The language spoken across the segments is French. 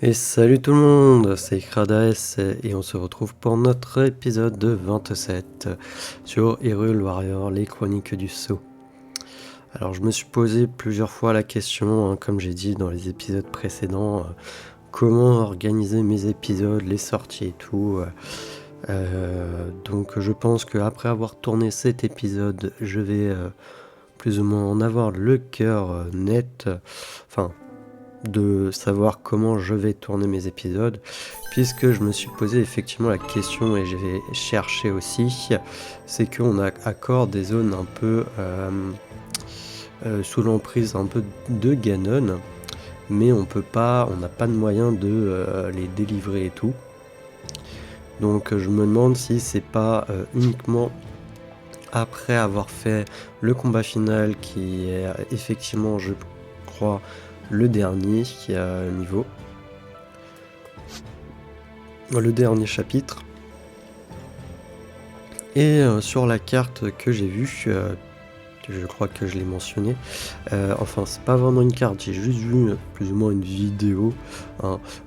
Et salut tout le monde, c'est Kradaes et on se retrouve pour notre épisode de 27 sur Hyrule Warrior, les chroniques du Sceau. Alors je me suis posé plusieurs fois la question, comme j'ai dit dans les épisodes précédents, comment organiser mes épisodes, les sorties et tout. Donc je pense qu'après avoir tourné cet épisode, je vais plus ou moins en avoir le cœur net. Enfin, de savoir comment je vais tourner mes épisodes, puisque je me suis posé effectivement la question et j'ai cherché aussi, c'est qu'on accorde des zones un peu sous l'emprise un peu de Ganon, mais on n'a pas de moyen de les délivrer et tout. Donc je me demande si c'est pas uniquement après avoir fait le combat final qui est effectivement, je crois, le dernier niveau, le dernier chapitre. Et sur la carte que j'ai vue, je crois que je l'ai mentionné, enfin c'est pas vraiment une carte, j'ai juste vu plus ou moins une vidéo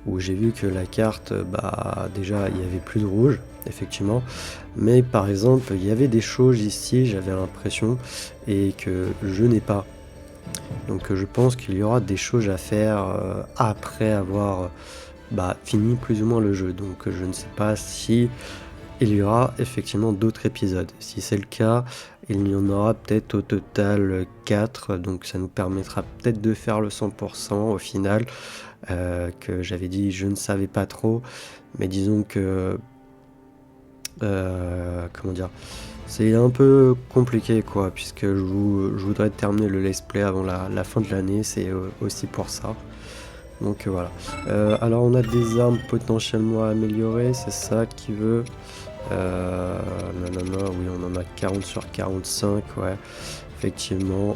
où j'ai vu que la carte, déjà il y avait plus de rouge, effectivement, mais par exemple il y avait des choses ici, j'avais l'impression, et que je n'ai pas. Donc je pense qu'il y aura des choses à faire après avoir fini plus ou moins le jeu. Donc je ne sais pas si il y aura effectivement d'autres épisodes. Si c'est le cas, il y en aura peut-être au total 4, donc ça nous permettra peut-être de faire le 100% au final, que j'avais dit je ne savais pas trop, mais disons que comment dire, c'est un peu compliqué quoi, puisque je voudrais terminer le let's play avant la fin de l'année, c'est aussi pour ça. Donc voilà. Alors on a des armes potentiellement améliorées, c'est ça qui veut. Non, oui, on en a 40 sur 45, ouais, effectivement.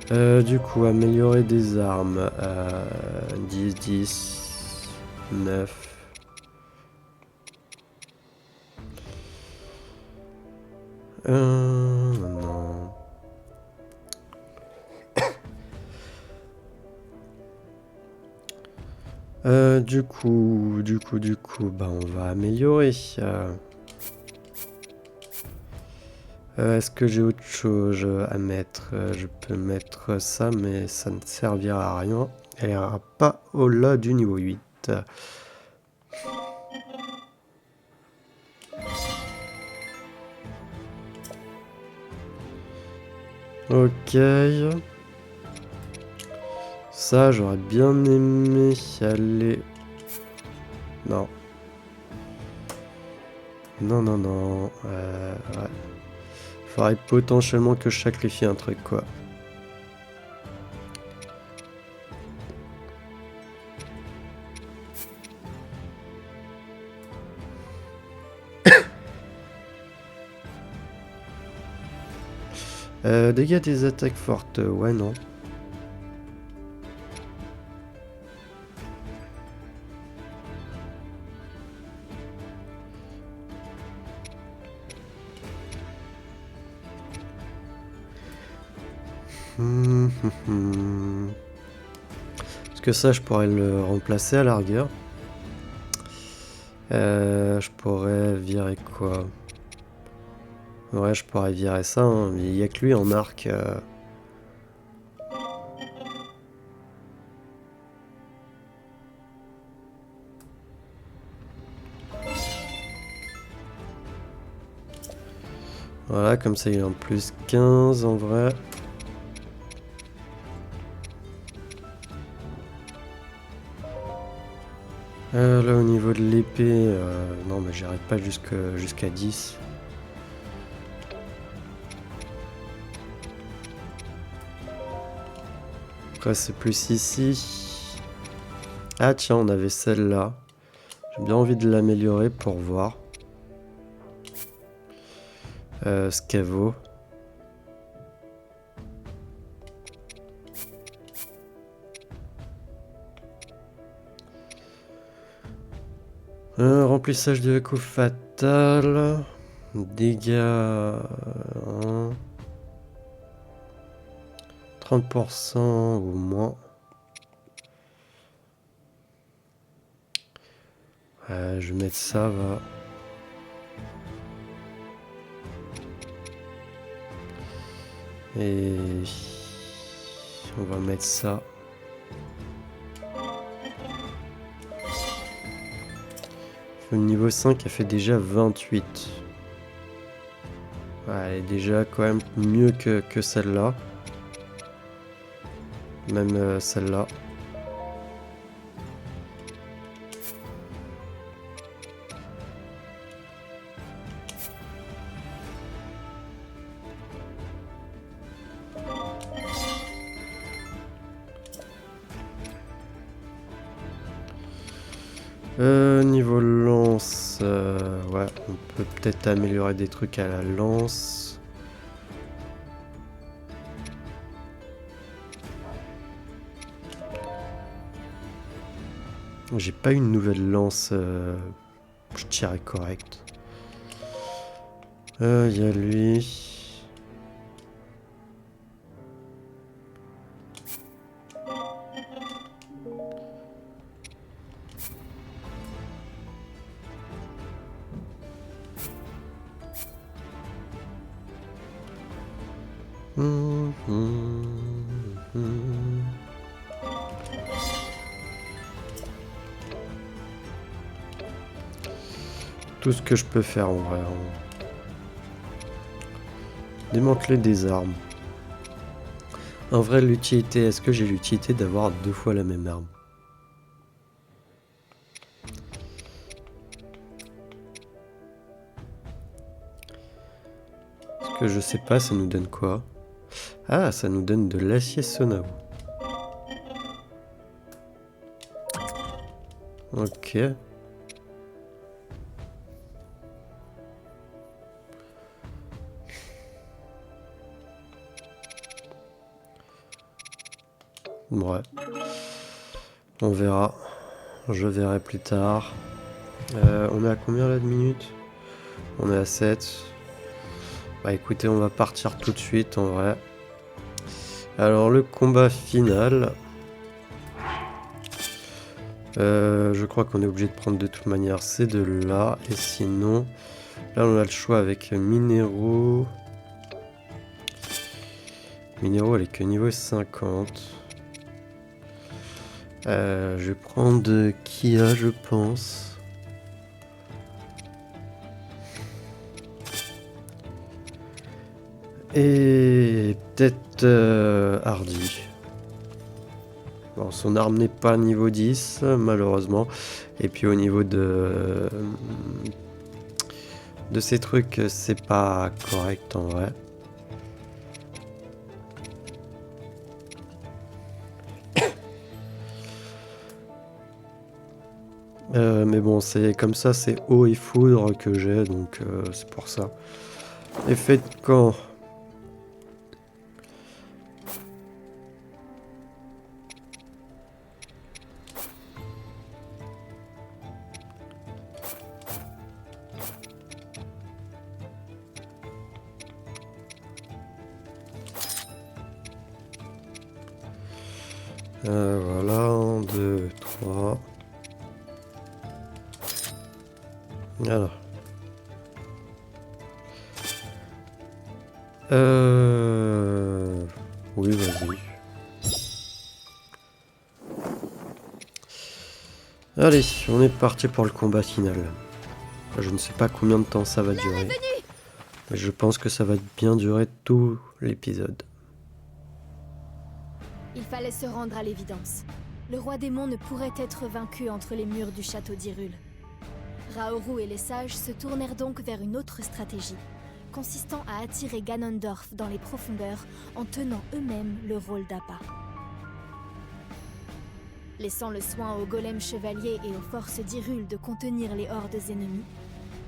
Du coup, améliorer des armes. 10, 10, 9. Non. Du coup, on va améliorer. Est-ce que j'ai autre chose à mettre? Je peux mettre ça, mais ça ne servira à rien. Elle ira pas au-delà du niveau 8. Ok. Ça, j'aurais bien aimé y aller. Non. Non. Ouais. Faudrait potentiellement que je sacrifie un truc, quoi. Dégâts des attaques fortes. Ouais, non. Parce que ça, je pourrais le remplacer à la rigueur. Je pourrais virer quoi? Ouais, je pourrais virer ça, hein, mais il n'y a que lui en arc. Voilà, comme ça il est en plus 15 en vrai. Là au niveau de l'épée, non mais j'arrête pas jusqu'à 10. Après c'est plus ici. Ah tiens, on avait celle-là. J'ai bien envie de l'améliorer pour voir ce qu'elle vaut. Remplissage de coup fatal. Dégâts. 30% ou moins. Je vais mettre ça, va. Et on va mettre ça. Le niveau 5, elle fait déjà 28. Ouais, elle est déjà quand même mieux que celle-là. Même celle-là. Niveau lance, ouais, on peut peut-être améliorer des trucs à la lance. J'ai pas une nouvelle lance, je dirais correcte. Il y a lui. Tout ce que je peux faire en vrai. Démanteler des armes. En vrai, l'utilité, est-ce que j'ai l'utilité d'avoir 2 fois la même arme? Parce que je sais pas, ça nous donne quoi? Ah, ça nous donne de l'acier Sonao. Ok. Ouais. On verra. Je verrai plus tard. On est à combien là de minutes? On est à 7. Bah écoutez, on va partir tout de suite en vrai. Alors le combat final. Je crois qu'on est obligé de prendre de toute manière ces deux-là. Et sinon, là on a le choix avec Minéraux. Minéraux, elle est que niveau 50. Je vais prendre Kia, je pense. Et peut-être Hardy. Bon, son arme n'est pas niveau 10, malheureusement. Et puis au niveau de ces trucs, c'est pas correct en vrai. Mais bon, c'est comme ça, c'est eau et foudre que j'ai, donc c'est pour ça. Effet de camp. Voilà, 1, 2, 3. Voilà. Oui, vas-y. Allez, on est parti pour le combat final. Je ne sais pas combien de temps ça va durer. Mais je pense que ça va bien durer tout l'épisode. Il fallait se rendre à l'évidence. Le roi démon ne pourrait être vaincu entre les murs du château d'Hyrule. Raoru et les sages se tournèrent donc vers une autre stratégie, consistant à attirer Ganondorf dans les profondeurs en tenant eux-mêmes le rôle d'appât. Laissant le soin aux golems chevaliers et aux forces d'Hyrule de contenir les hordes ennemies,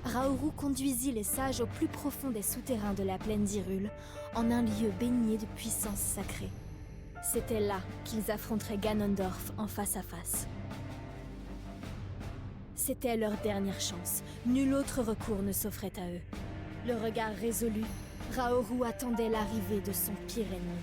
Raoru conduisit les sages au plus profond des souterrains de la plaine d'Hyrule, en un lieu baigné de puissance sacrée. C'était là qu'ils affronteraient Ganondorf en face à face. C'était leur dernière chance. Nul autre recours ne s'offrait à eux. Le regard résolu, Raoru attendait l'arrivée de son pire ennemi.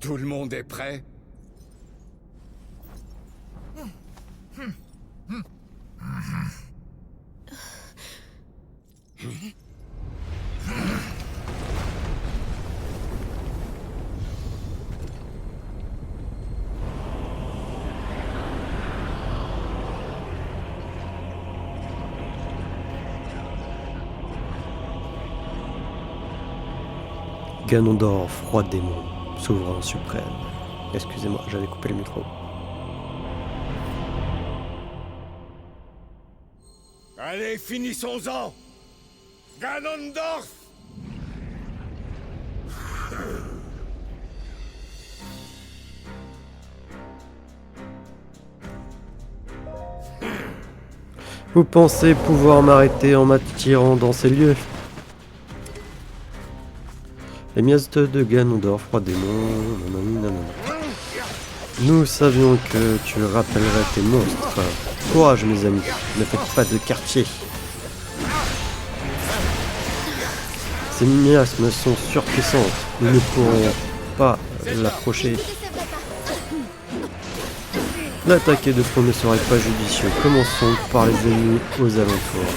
Tout le monde est prêt? Ganondorf, roi démon, souverain suprême. Excusez-moi, j'avais coupé le micro. Allez, finissons-en! Ganondorf! Vous pensez pouvoir m'arrêter en m'attirant dans ces lieux? Les miastes de Ganondorf, roi démon, nanana. Nous savions que tu rappellerais tes monstres. Courage mes amis, ne faites pas de quartier. Ces miasmes sont surpuissantes, nous ne pourrons pas l'approcher. L'attaquer de front ne serait pas judicieux. Commençons par les ennemis aux alentours.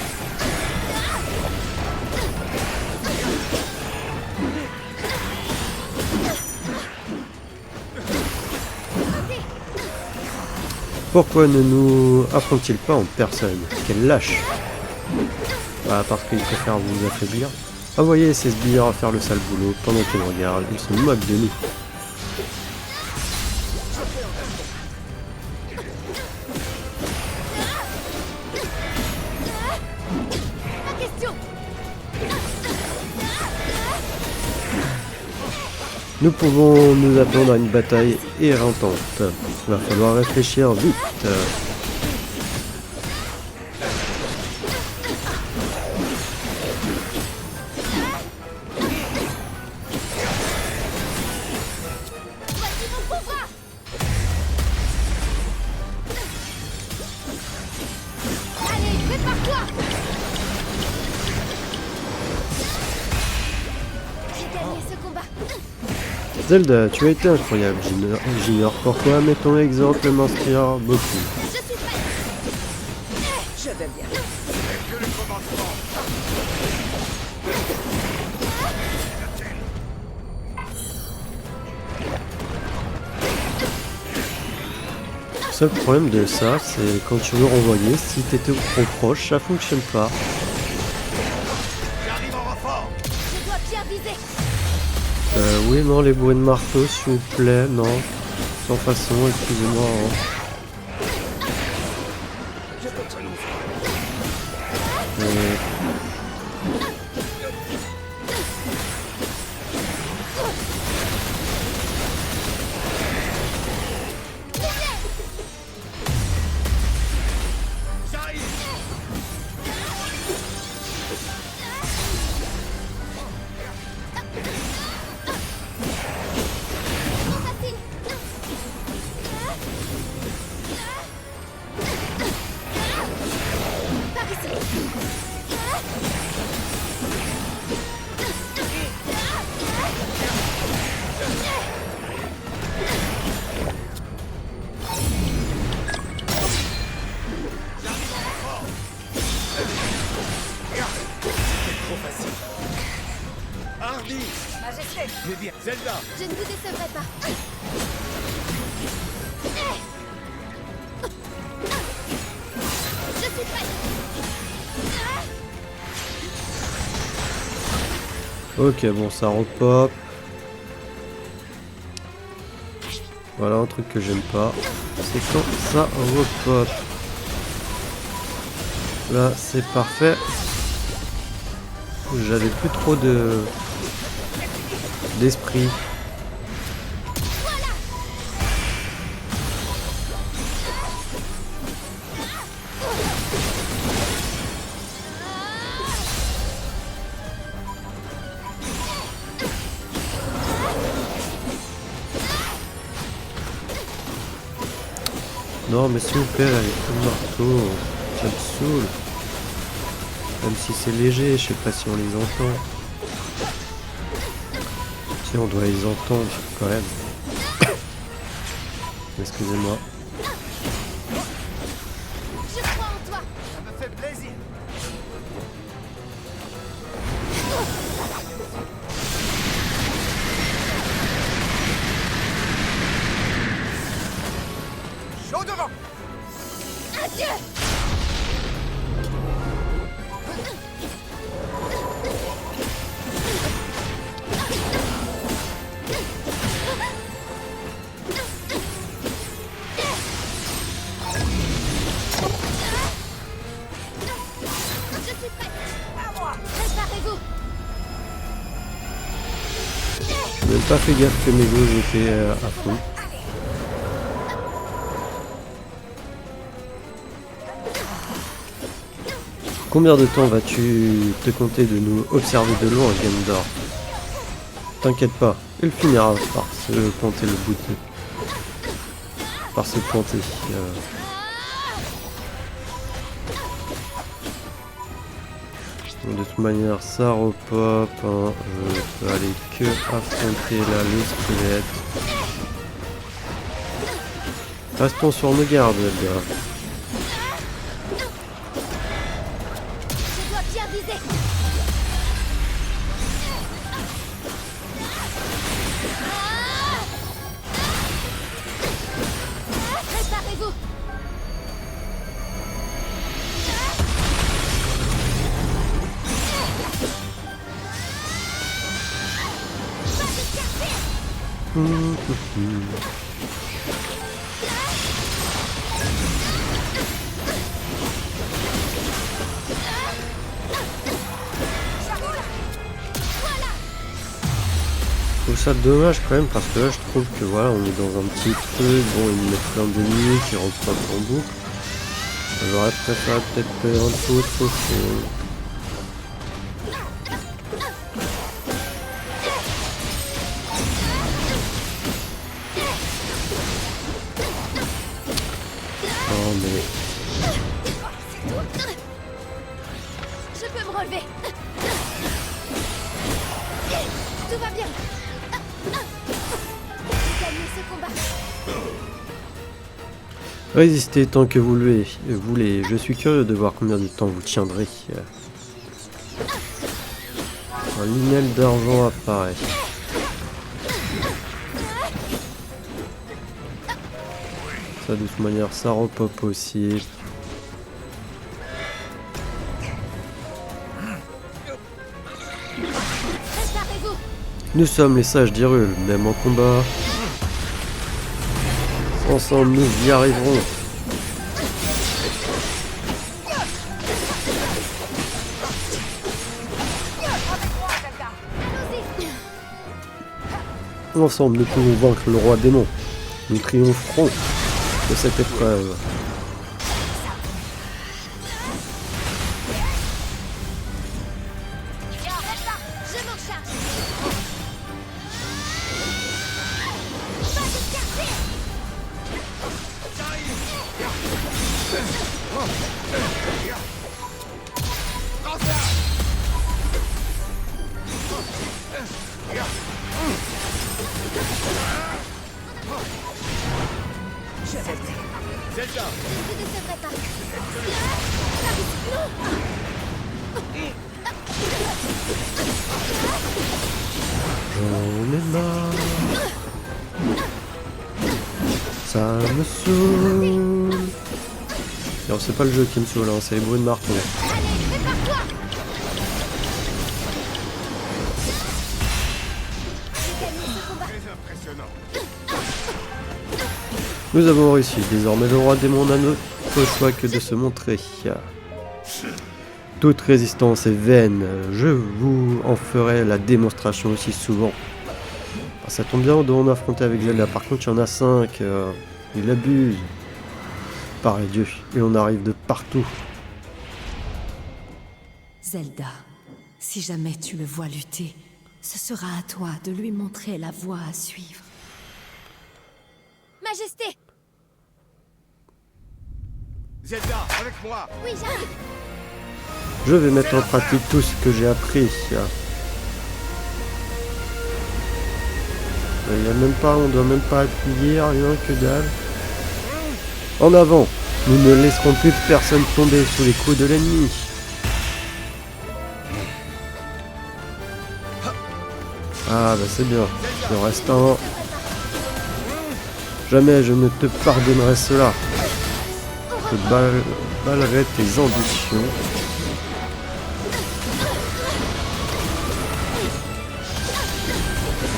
Pourquoi ne nous affrontent-ils pas en personne? Quel lâche! Bah, parce qu'ils préfèrent vous affaiblir. Envoyez ces sbires à faire le sale boulot pendant qu'ils regardent, ils se moquent de nous. Nous pouvons nous attendre à une bataille éreintante. Il va falloir réfléchir vite. Allez, prépare-toi! J'ai gagné ce combat. Zelda, tu as été incroyable, j'ignore pourquoi, mais ton exemple m'inspire beaucoup. Je suis prête. Je vais bien. Que le commencement! Le seul problème de ça, c'est quand tu veux renvoyer, si t'étais trop proche, ça fonctionne pas. J'arrive en renfort! Je dois bien viser. Oui, non, les bruits de marteau, s'il vous plaît, non. Sans façon, excusez-moi. Hein. Je peux te renoncer. J'arrive! Par ici. Trop facile. Hardy! Majesté, Mais bien, Zelda! Je ne vous décevrai pas. Je suis prête. Ok, bon, ça repop. Voilà un truc que j'aime pas. C'est quand ça repop. Là, c'est parfait. J'avais plus trop d'esprit. Non, mais s'il vous plaît, là, les coups de marteau, ça me saoule. Même si c'est léger, je sais pas si on les entend. Si on doit les entendre quand même. Excusez-moi. Je crois en toi. Ça me fait plaisir. Chaud devant. Adieu. Je suis prête. À moi. Préparez-vous. J'ai même pas fait gaffe que mes gauches étaient à fond. Combien de temps vas-tu te compter de nous observer de loin, Ganondorf? T'inquiète pas, il finira par se planter le bout de... par se planter. De toute manière, ça repop. Hein. Je peux aller que affronter là le squelette. Restons sur nos gardes, les gars. Je dois bien viser. Préparez-vous. Je trouve ça dommage quand même parce que là je trouve que voilà on est dans un petit truc, bon ils mettent plein d'ennemis qui rentrent pas en boucle. J'aurais préféré peut-être faire un peu autre chose. Oh mais... Je peux me relever. Tout va bien. J'ai gagné ce combat. Résistez tant que vous le voulez. Je suis curieux de voir combien de temps vous tiendrez. Un lignel d'argent apparaît. Ça de toute manière ça repop aussi. Préparez-vous. Nous sommes les sages d'Hyrule, même en combat. Ensemble nous y arriverons. Ensemble nous pouvons vaincre le roi démon. Nous triompherons de cette épreuve. Je m'en charge. Zelda. Je ne décevrai pas. J'en ai marre. Ça me saoule. Alors c'est pas le jeu qui me saoule, hein, c'est les bruits de marteau. Très impressionnant. Nous avons réussi. Désormais le roi démon n'a d'autre choix que de se montrer. Toute résistance est vaine. Je vous en ferai la démonstration aussi souvent. Ah, ça tombe bien, on doit en affronter avec Zelda. Par contre, il y en a 5. Il abuse. Pareil Dieu. Et on arrive de partout. Zelda, si jamais tu le vois lutter, ce sera à toi de lui montrer la voie à suivre. Majesté. Zelda, avec moi. Oui, j'arrive. Je vais mettre en pratique tout ce que j'ai appris. Il y a même pas, on doit même pas appuyer, rien que dalle. En avant! Nous ne laisserons plus personne tomber sous les coups de l'ennemi. Ah bah c'est bien. Il en reste un. Jamais je ne te pardonnerai cela. Je balayerai tes ambitions.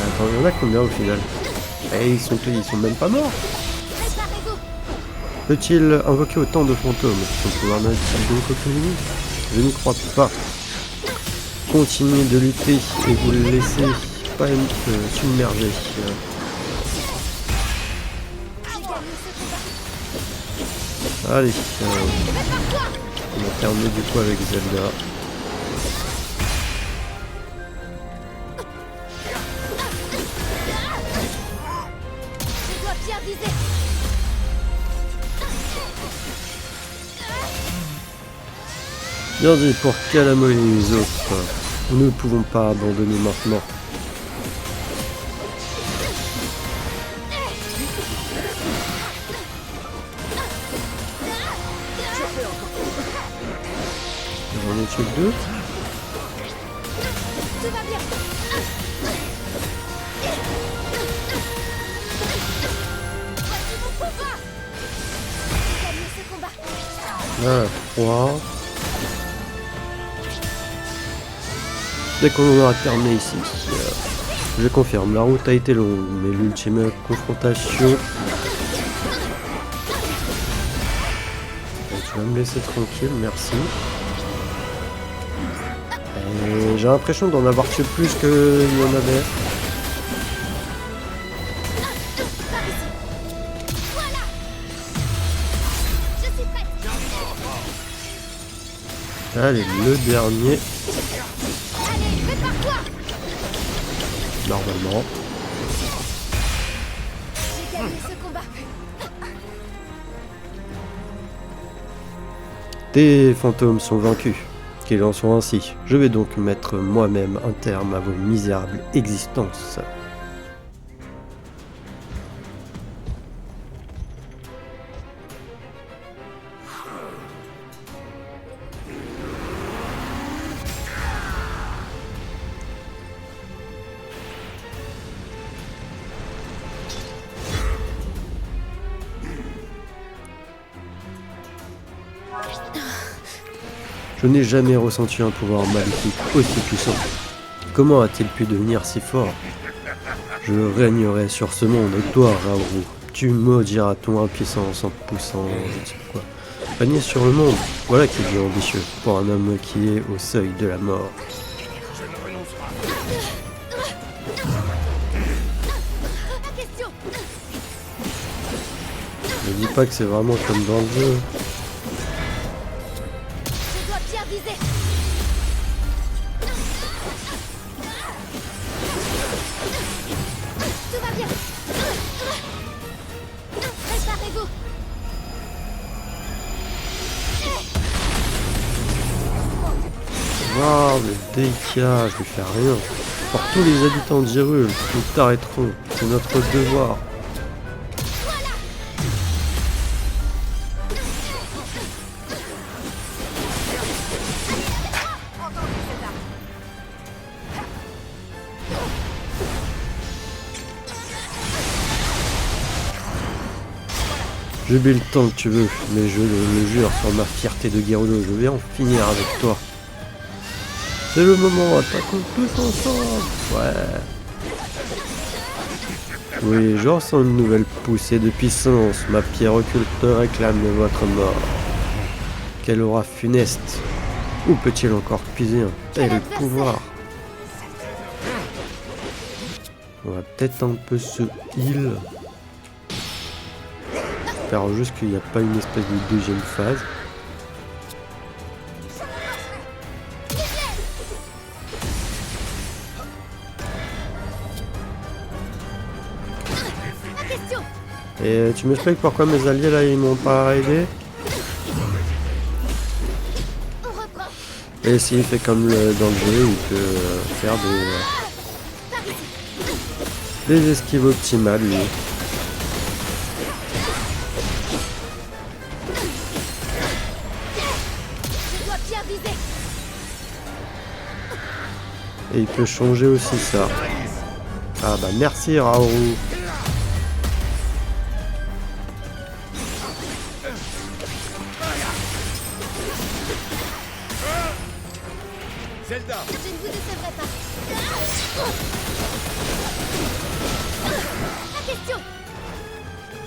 Attends, il y en a combien au final? Eh, ils sont même pas morts. Peut-il invoquer autant de fantômes? Son pouvoir n'a-t-il donc aucune limite? Je n'y crois pas. Continuez de lutter et vous ne laissez pas submerger. Allez, on va terminer du coup avec Zelda. Bien dit pour Calamo et les autres. Nous ne pouvons pas abandonner maintenant. J'en ai tué deux. Voilà, 3. Dès qu'on aura terminé ici, je confirme, la route a été longue, mais l'ultime confrontation... Et tu vas me laisser tranquille, merci. Et j'ai l'impression d'en avoir tué plus qu'il y en avait. Allez, le dernier. Normalement. Tes fantômes sont vaincus. Qu'il en soit ainsi. Je vais donc mettre moi-même un terme à vos misérables existences. Je n'ai jamais ressenti un pouvoir maléfique aussi puissant. Comment a-t-il pu devenir si fort? Je régnerai sur ce monde et toi, Raoru, tu maudiras ton impuissance en poussant, je ne sais pas quoi. Régner sur le monde, voilà qui est ambitieux pour un homme qui est au seuil de la mort. Ne dis pas que c'est vraiment comme dans le jeu. Waouh, le dégât, je lui fais rien. Pour tous les habitants d'Hyrule, nous t'arrêterons, c'est notre devoir. Je vis le temps que tu veux, mais je le jure sur ma fierté de Gerudo, je vais en finir avec toi. C'est le moment, attaquons tous ensemble. Ouais. Oui, je ressens une nouvelle poussée de puissance. Ma pierre occulte réclame votre mort. Quelle aura funeste. Où peut-il encore puiser un tel pouvoir? On va peut-être un peu se heal. J'espère juste qu'il n'y a pas une espèce de deuxième phase. Et tu m'expliques pourquoi mes alliés là ils m'ont pas aidé? Et s'il fait comme dans le jeu, il peut faire des esquives optimales lui. Et il peut changer aussi ça. Ah bah merci Raoru. Zelda, Je ne vous décevrai pas. La question.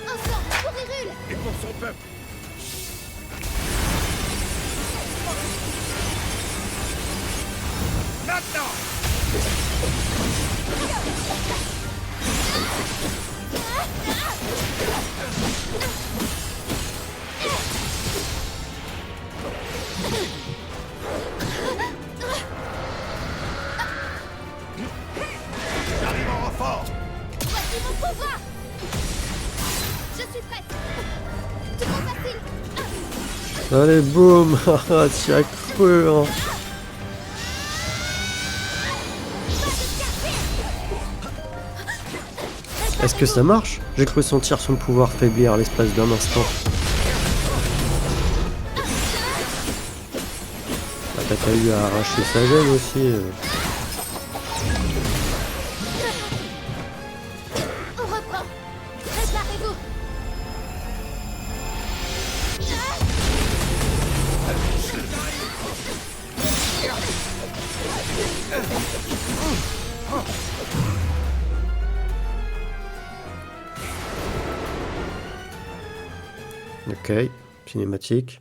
Ensemble pour Hyrule. et pour son peuple. Maintenant. J'arrive en renfort. Voici mon pouvoir. Je suis prête. Tout mon facile. Allez boum. Tu as cru hein. Est-ce que ça marche? J'ai cru sentir son pouvoir faiblir à l'espace d'un instant. Bah, t'as qu'à eu à arracher sa gemme aussi. On reprend. Préparez-vous. Ok, cinématique.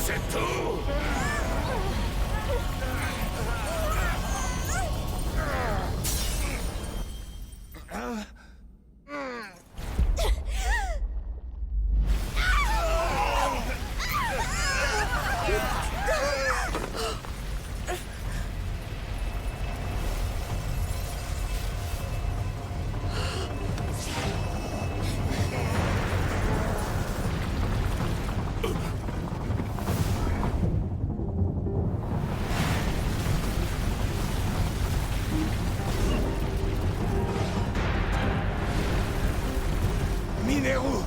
C'est tout. Mineru.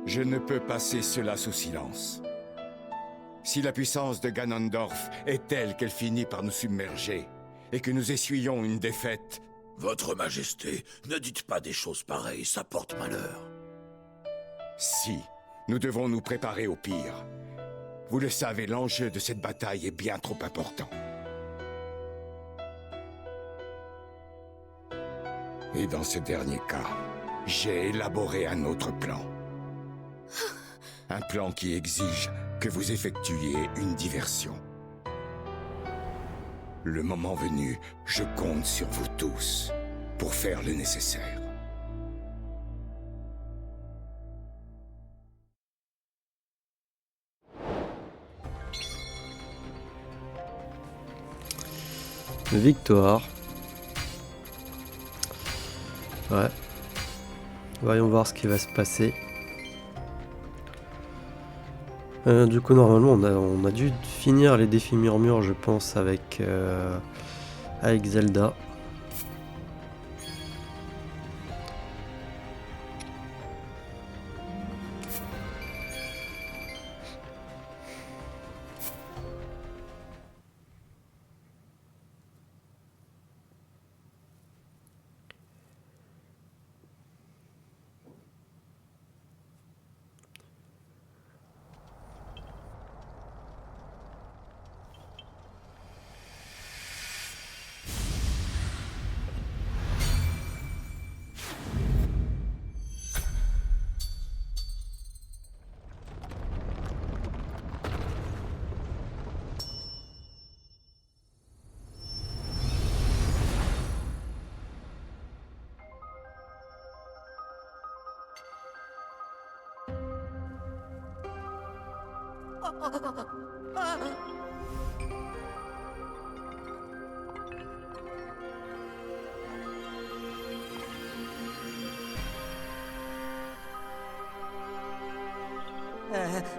Je ne peux passer cela sous silence. Si la puissance de Ganondorf est telle qu'elle finit par nous submerger, et que nous essuyons une défaite... Votre Majesté, ne dites pas des choses pareilles, ça porte malheur. Si, nous devons nous préparer au pire. Vous le savez, l'enjeu de cette bataille est bien trop important. Et dans ce dernier cas, j'ai élaboré un autre plan. Un plan qui exige que vous effectuiez une diversion. Le moment venu, je compte sur vous tous pour faire le nécessaire. Victoire. Ouais. Voyons voir ce qui va se passer. Du coup, normalement, on a dû finir les défis murmures, je pense, avec Zelda.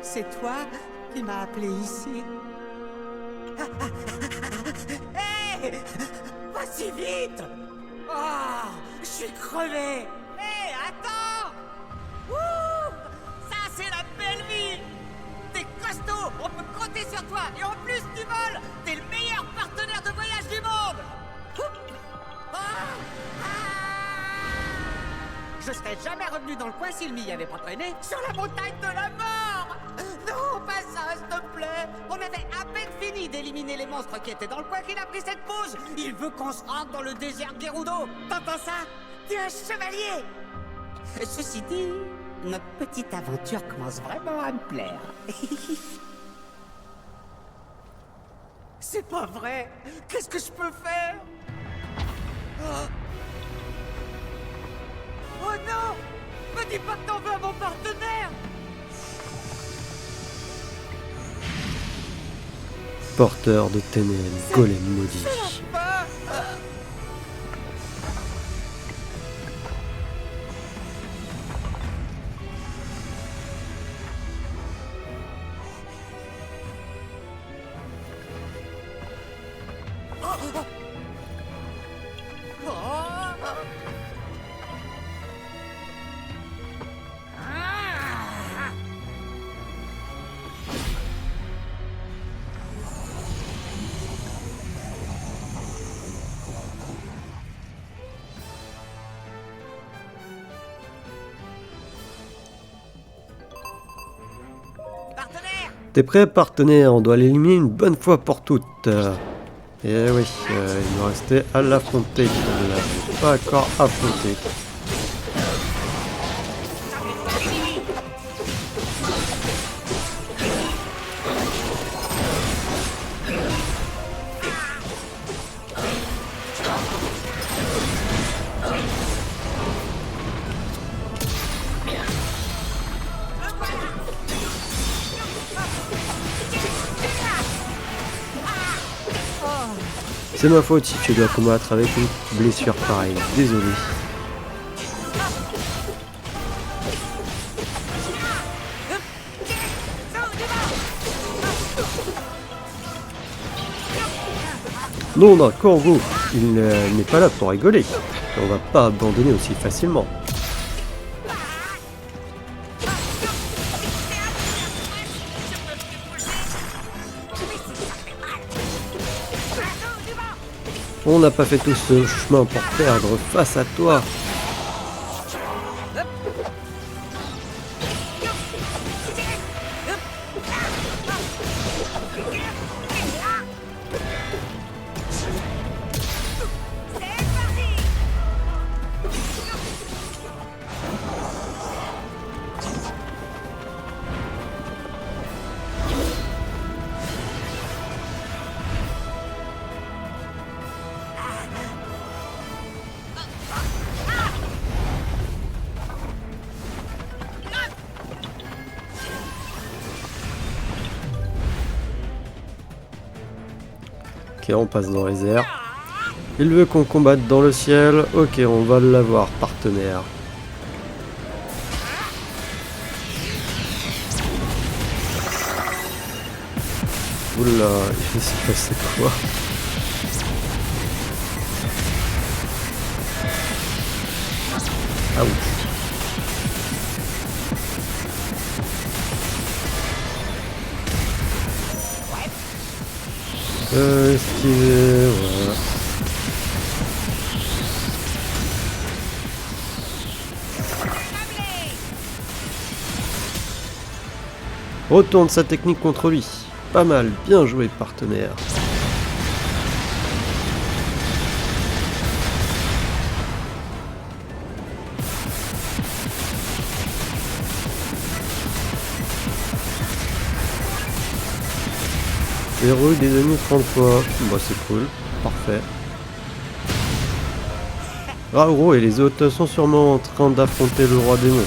C'est toi qui m'as appelé ici. Hé, pas si vite. Oh, je suis crevé. Hé, attends. Ouh, ça c'est la belle vie. T'es costaud, on peut compter sur toi. Et en plus tu voles. T'es le meilleur partenaire de voyage du monde. Ah, ah. Je serais jamais revenu dans le coin s'il m'y avait pas traîné sur la montagne de la mort. Non, pas ça, s'il te plaît. On avait à peine fini d'éliminer les monstres qui étaient dans le coin qu'il a pris cette pause. Il veut qu'on se rende dans le désert Gerudo. T'entends ça? T'es un chevalier. Ceci dit, notre petite aventure commence vraiment à me plaire. C'est pas vrai. Qu'est-ce que je peux faire? Oh non! Me dis pas que t'en veux à mon partenaire! Porteur de ténèbres, golem maudit. T'es prêt, partenaire? On doit l'éliminer une bonne fois pour toutes. Et oui, il nous restait à l'affronter. On ne l'a pas encore affronté. C'est ma faute si tu dois combattre avec une blessure pareille. Désolé. Non, non, Corvo, il n'est pas là pour rigoler. On va pas abandonner aussi facilement. On n'a pas fait tout ce chemin pour perdre face à toi. Ok, on passe dans les airs. Il veut qu'on combatte dans le ciel. Ok, on va l'avoir, partenaire. Oula, il s'est passé quoi? Ah oui. Esquiver, voilà. Retourne sa technique contre lui. Pas mal, bien joué partenaire. Verrouille des ennemis 30 fois. Bah c'est cool, parfait. Raouro et les autres sont sûrement en train d'affronter le roi démon.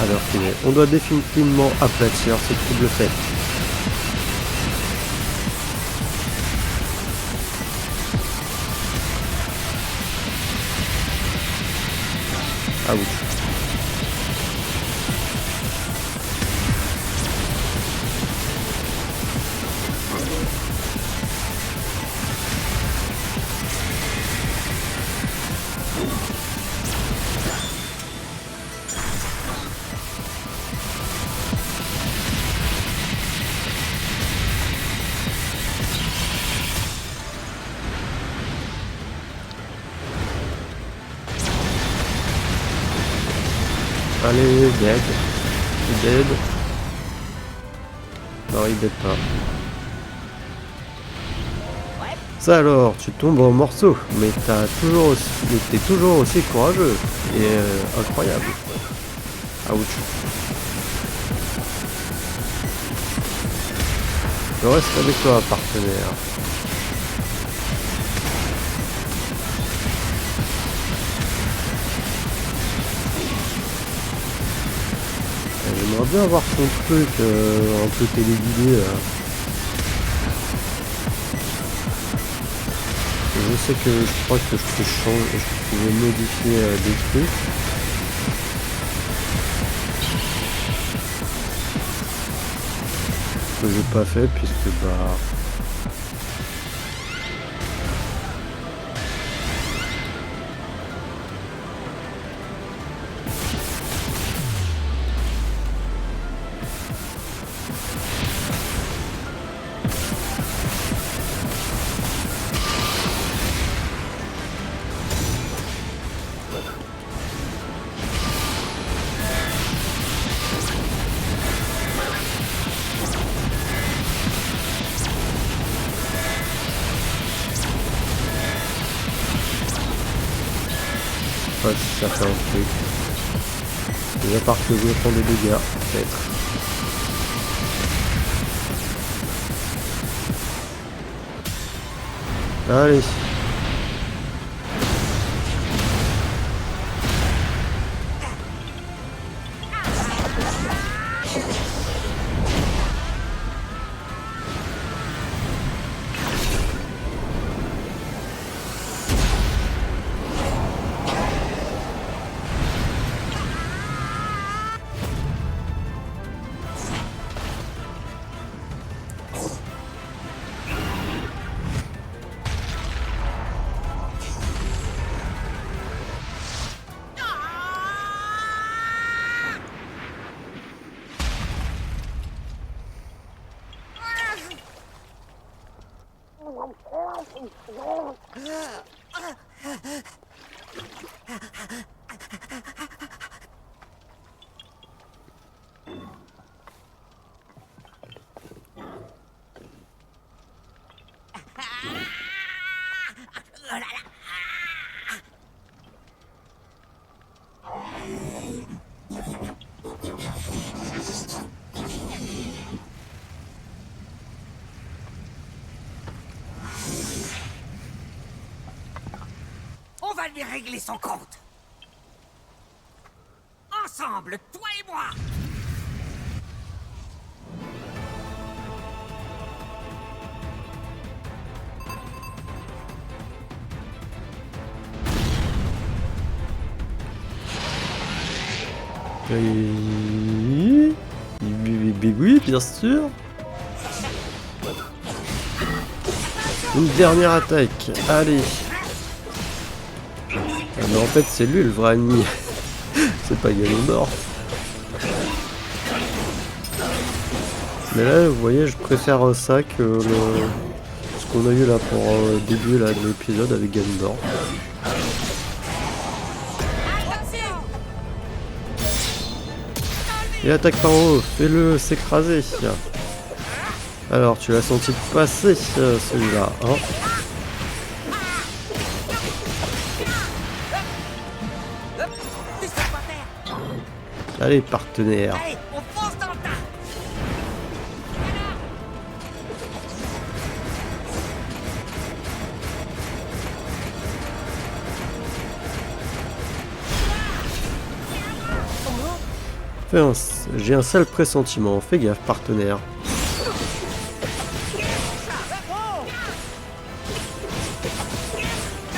Alors qu'il est. On doit définitivement aplatir cette triple fête. Ah oui. Allez, dead. Dead. Non, il dead pas. Ça alors, tu tombes en morceaux, mais t'es toujours aussi courageux et incroyable. Ouch. Je reste avec toi, partenaire. J'aimerais bien avoir son truc un peu téléguidé. Je sais que je crois que je pouvais modifier des trucs. Que j'ai pas fait puisque bah... Ouais, si ça fait un truc. Déjà part que je prends des dégâts, peut-être. Allez. On va lui régler son compte. Ensemble, toi et moi. Oui, oui, bien sûr. Une dernière attaque. Allez. Ah, mais en fait, c'est lui le vrai ennemi. C'est pas Ganondorf. Mais là, vous voyez, je préfère ça que ce qu'on a eu là pour le début là, de l'épisode avec Ganondorf. Et attaque par en haut, fais-le s'écraser. Alors, tu l'as senti passer celui-là, hein? Tu sais quoi faire. Allez, partenaire. Allez, on fonce dans le tas. J'ai un sale pressentiment, fais gaffe, partenaire.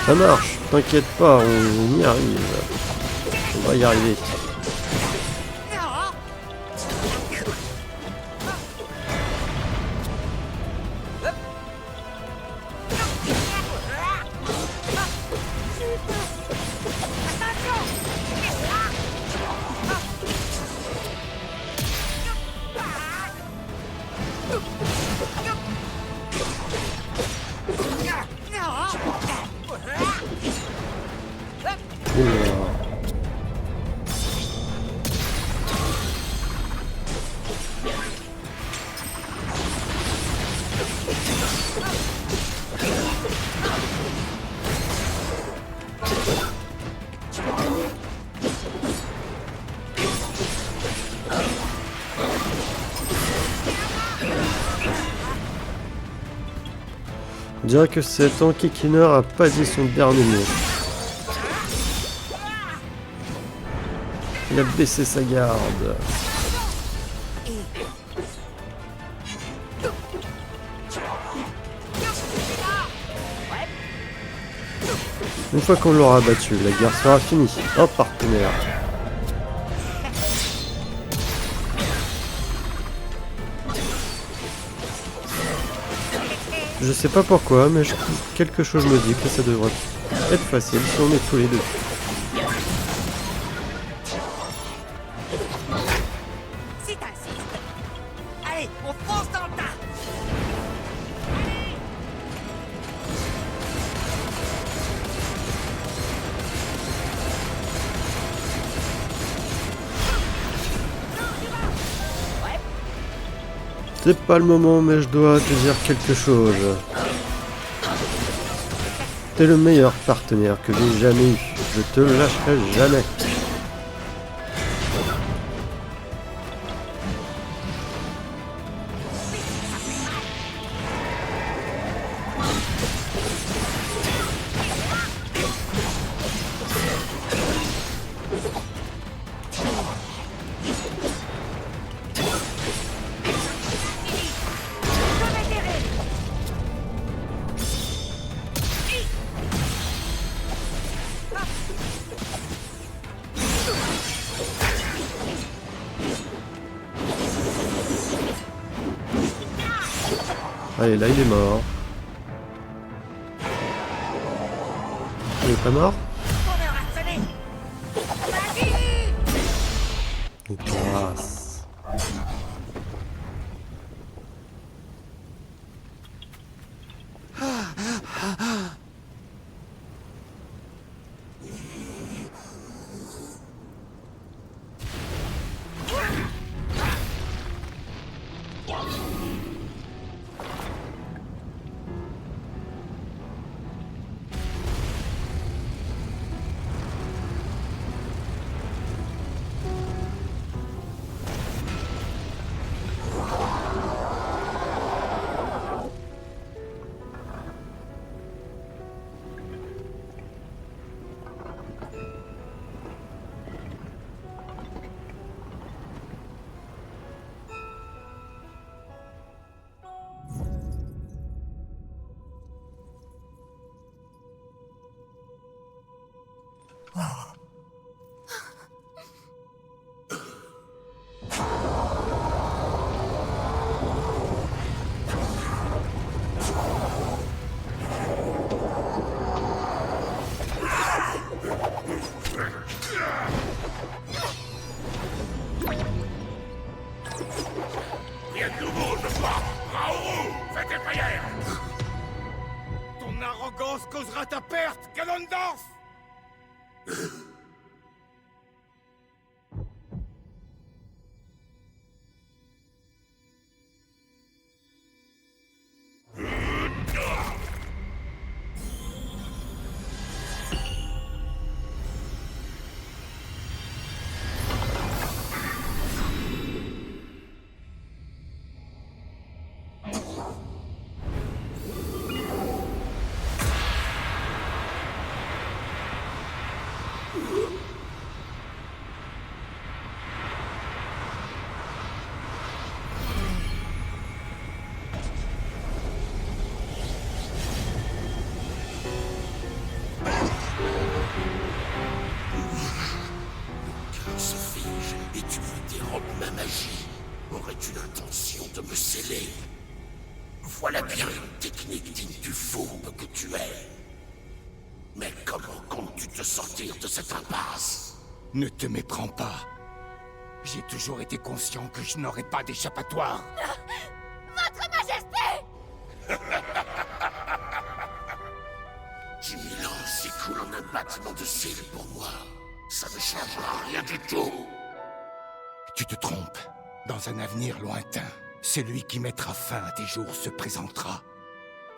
Ça marche, t'inquiète pas, on y arrive. On va y arriver. Oula. On dirait que cet enquiquineur a pas dit son dernier mot. Il a baissé sa garde. Une fois qu'on l'aura battu, la guerre sera finie. Oh, partenaire. Je sais pas pourquoi, mais quelque chose me dit que ça devrait être facile si on est tous les deux. Si t'insistes. Allez, on fonce dans le tas. C'est pas le moment, mais je dois te dire quelque chose. T'es le meilleur partenaire que j'ai jamais eu. Je te lâcherai jamais. Allez, là il est mort. Il est pas mort? Grâce. sortir de cette impasse. Ne te méprends pas. J'ai toujours été conscient que je n'aurais pas d'échappatoire. Votre Majesté! 10 000 ans s'écoulent en un battement de cils pour moi. Ça ne changera rien du tout. Tu te trompes. Dans un avenir lointain, celui qui mettra fin à tes jours se présentera.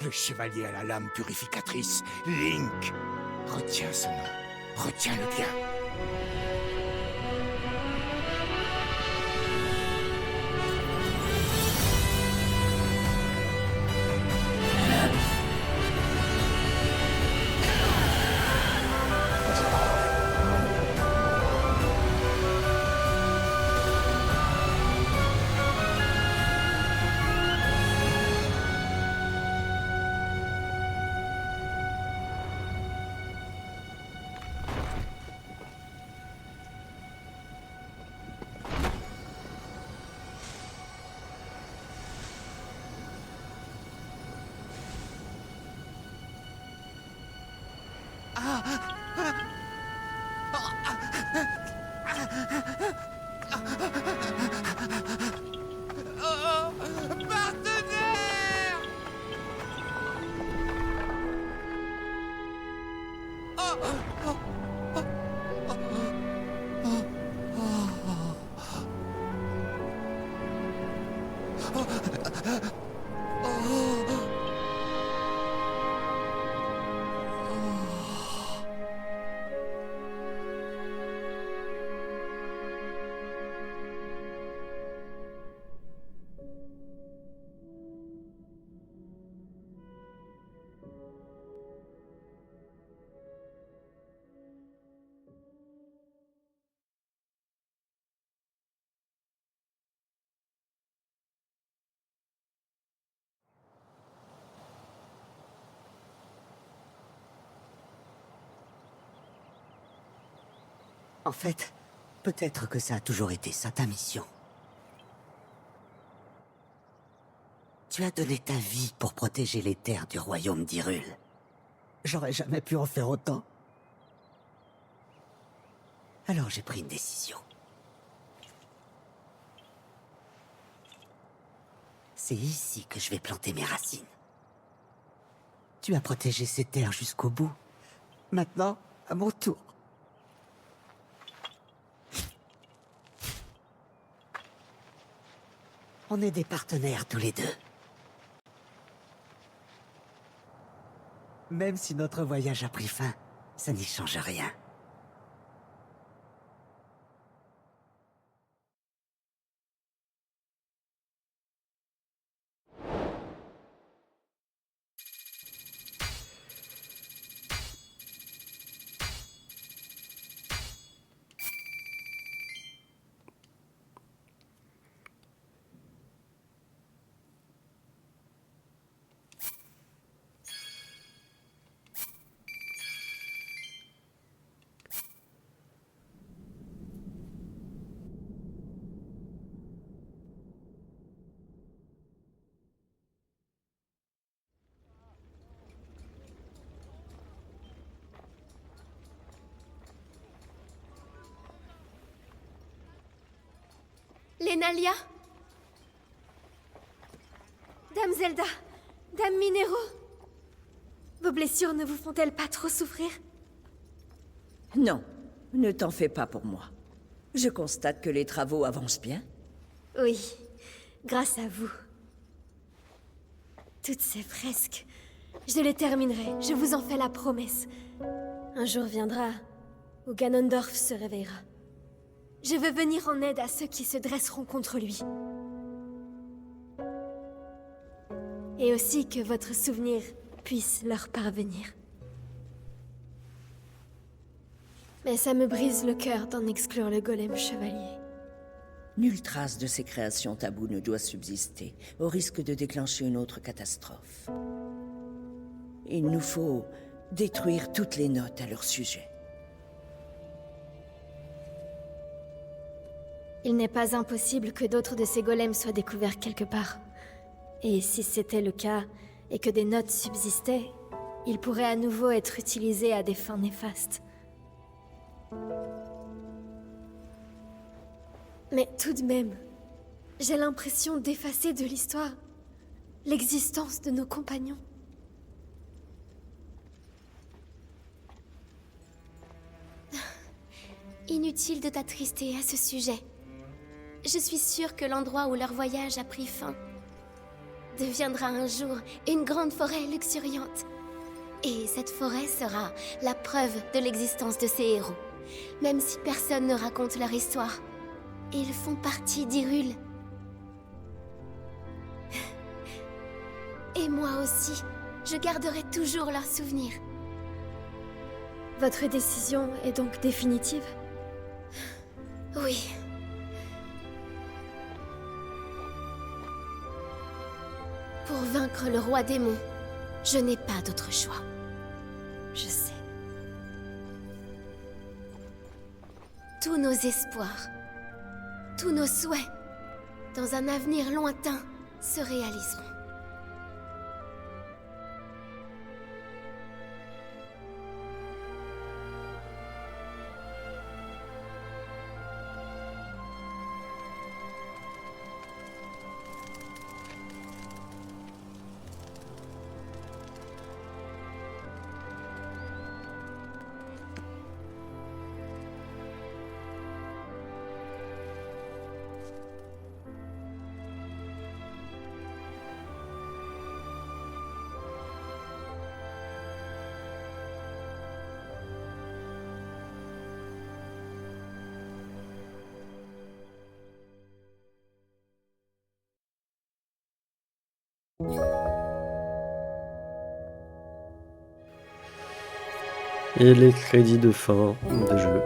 Le chevalier à la lame purificatrice, Link. Retiens ce nom. Retiens-le bien. Partenaire! En fait, peut-être que ça a toujours été ça ta mission. Tu as donné ta vie pour protéger les terres du royaume d'Hyrule. J'aurais jamais pu en faire autant. Alors j'ai pris une décision. C'est ici que je vais planter mes racines. Tu as protégé ces terres jusqu'au bout. Maintenant, à mon tour. On est des partenaires tous les deux. Même si notre voyage a pris fin, ça n'y change rien. Lénalia? Dame Zelda? Dame Minero? Vos blessures ne vous font-elles pas trop souffrir? Non, ne t'en fais pas pour moi. Je constate que les travaux avancent bien. Oui, grâce à vous. Toutes ces fresques, je les terminerai, je vous en fais la promesse. Un jour viendra où Ganondorf se réveillera. Je veux venir en aide à ceux qui se dresseront contre lui. Et aussi que votre souvenir puisse leur parvenir. Mais ça me brise le cœur d'en exclure le golem chevalier. Nulle trace de ces créations taboues ne doit subsister, au risque de déclencher une autre catastrophe. Il nous faut détruire toutes les notes à leur sujet. Il n'est pas impossible que d'autres de ces golems soient découverts quelque part. Et si c'était le cas, et que des notes subsistaient, ils pourraient à nouveau être utilisés à des fins néfastes. Mais tout de même, j'ai l'impression d'effacer de l'histoire l'existence de nos compagnons. Inutile de t'attrister à ce sujet. Je suis sûre que l'endroit où leur voyage a pris fin deviendra un jour une grande forêt luxuriante. Et cette forêt sera la preuve de l'existence de ces héros. Même si personne ne raconte leur histoire, ils font partie d'Hyrule. Et moi aussi, je garderai toujours leurs souvenirs. Votre décision est donc définitive? Oui. Pour vaincre le roi démon, je n'ai pas d'autre choix. Je sais. Tous nos espoirs, tous nos souhaits, dans un avenir lointain, se réaliseront. Et les crédits de fin de jeu.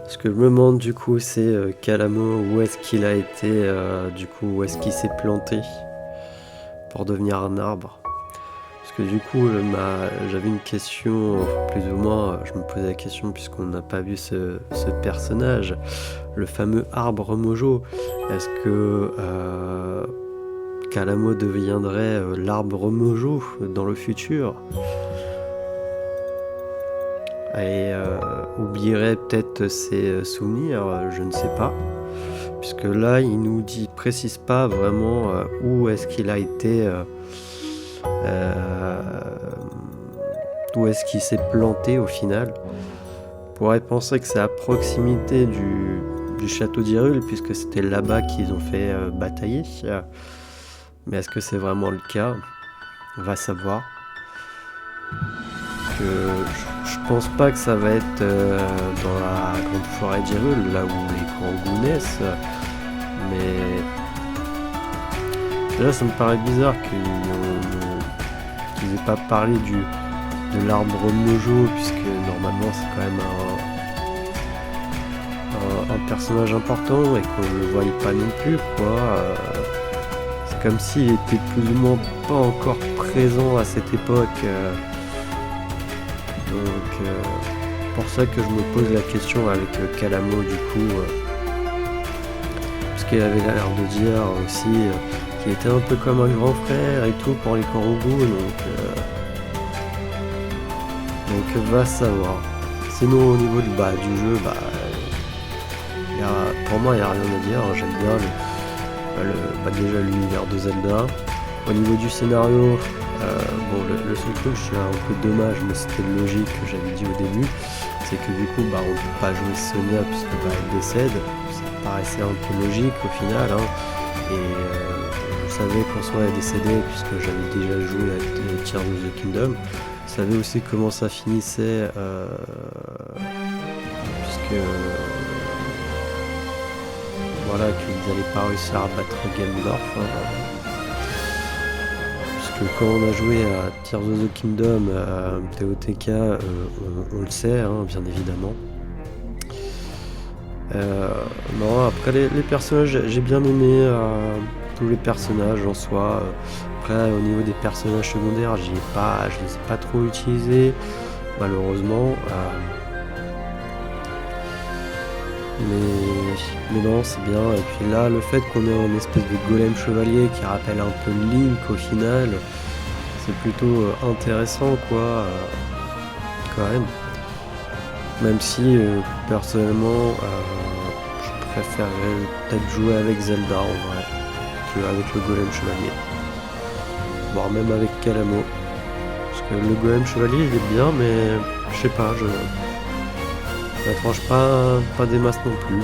Ce que je me demande du coup c'est Calamo, où est-ce qu'il a été, du coup où est-ce qu'il s'est planté pour devenir un arbre. Parce que du coup j'avais une question, plus ou moins je me posais la question puisqu'on n'a pas vu ce personnage, le fameux arbre Mojo. Est-ce que Calamo deviendrait l'arbre Mojo dans le futur et oublierait peut-être ses souvenirs, je ne sais pas, puisque là il nous dit, précise pas vraiment où est-ce qu'il a été, où est-ce qu'il s'est planté au final. On pourrait penser que c'est à proximité du château d'Hyrule, puisque c'était là-bas qu'ils ont fait batailler, mais est-ce que c'est vraiment le cas? On va savoir. Que je pense pas que ça va être dans la grande forêt d'Hyrule, là où les Kangous naissent, mais là ça me paraît bizarre qu'ils aient pas parlé de l'arbre Mojo, puisque normalement c'est quand même un personnage important et qu'on ne le voyait pas non plus, quoi. C'est comme s'il était plus ou moins pas encore présent à cette époque. Donc pour ça que je me pose la question avec Calamo du coup, parce qu'il avait l'air de dire aussi qu'il était un peu comme un grand frère et tout pour les Kangous, donc va savoir. Sinon au niveau du jeu, pour moi il n'y a rien à dire, j'aime bien déjà l'univers de Zelda. Au niveau du scénario, le seul truc qui est un peu dommage, mais c'était logique que j'avais dit au début, c'est que du coup on ne peut pas jouer Sonia puisque elle décède. Ça paraissait un peu logique au final, et je savais qu'en soi elle décédait puisque j'avais déjà joué à Tears of the Kingdom. Je savais aussi comment ça finissait, puisque voilà, qu'ils n'allaient pas réussir à battre Ganondorf. Que quand on a joué à Tears of the Kingdom, TOTK, on le sait, bien évidemment. Non, après les personnages, j'ai bien aimé tous les personnages en soi. Après, au niveau des personnages secondaires, je les ai pas trop utilisés, malheureusement. Mais non, c'est bien. Et puis là, le fait qu'on ait une espèce de golem chevalier qui rappelle un peu Link au final, c'est plutôt intéressant, quoi, quand même. Même si personnellement je préférerais peut-être jouer avec Zelda en vrai qu'avec le golem chevalier. Voire même avec Calamo. Parce que le golem chevalier il est bien mais je sais pas, je m'accroche pas des masses non plus.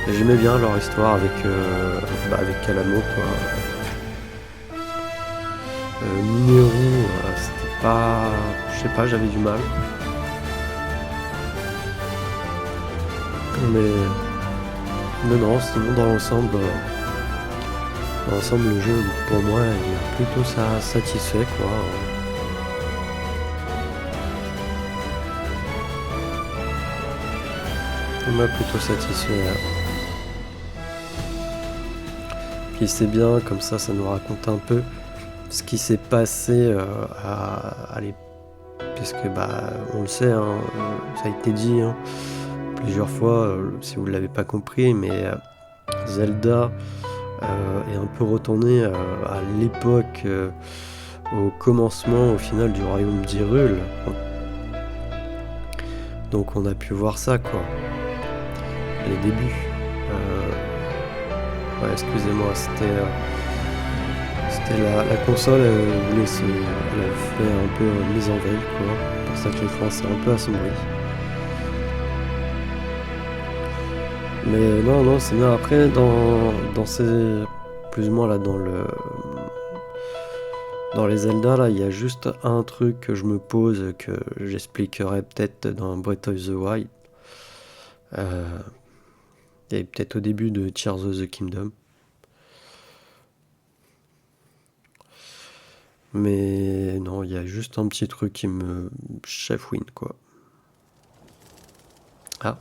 Et j'aimais bien leur histoire avec Calamo quoi. Mineru, c'était pas... je sais pas, j'avais du mal. Mais non, sinon dans l'ensemble, le jeu pour moi il est plutôt satisfait quoi. Il m'a plutôt satisfait. Puis c'est bien, comme ça nous raconte un peu ce qui s'est passé à l'époque. Puisque on le sait, hein, ça a été dit hein, plusieurs fois, si vous ne l'avez pas compris, mais Zelda est un peu retourné à l'époque, au commencement, au final du royaume d'Hyrule. Donc on a pu voir ça quoi, les débuts. Ouais, excusez-moi, c'était la console, elle a fait un peu mise en veille quoi, pour ça que l'écran s'est un peu assombri. Mais non, c'est bien. Après, dans ces... plus ou moins là, dans les Zelda, là, il y a juste un truc que je me pose, que j'expliquerai peut-être dans Breath of the Wild. Et peut-être au début de Tears of the Kingdom. Mais non, il y a juste un petit truc qui me chafouine, quoi. Ah.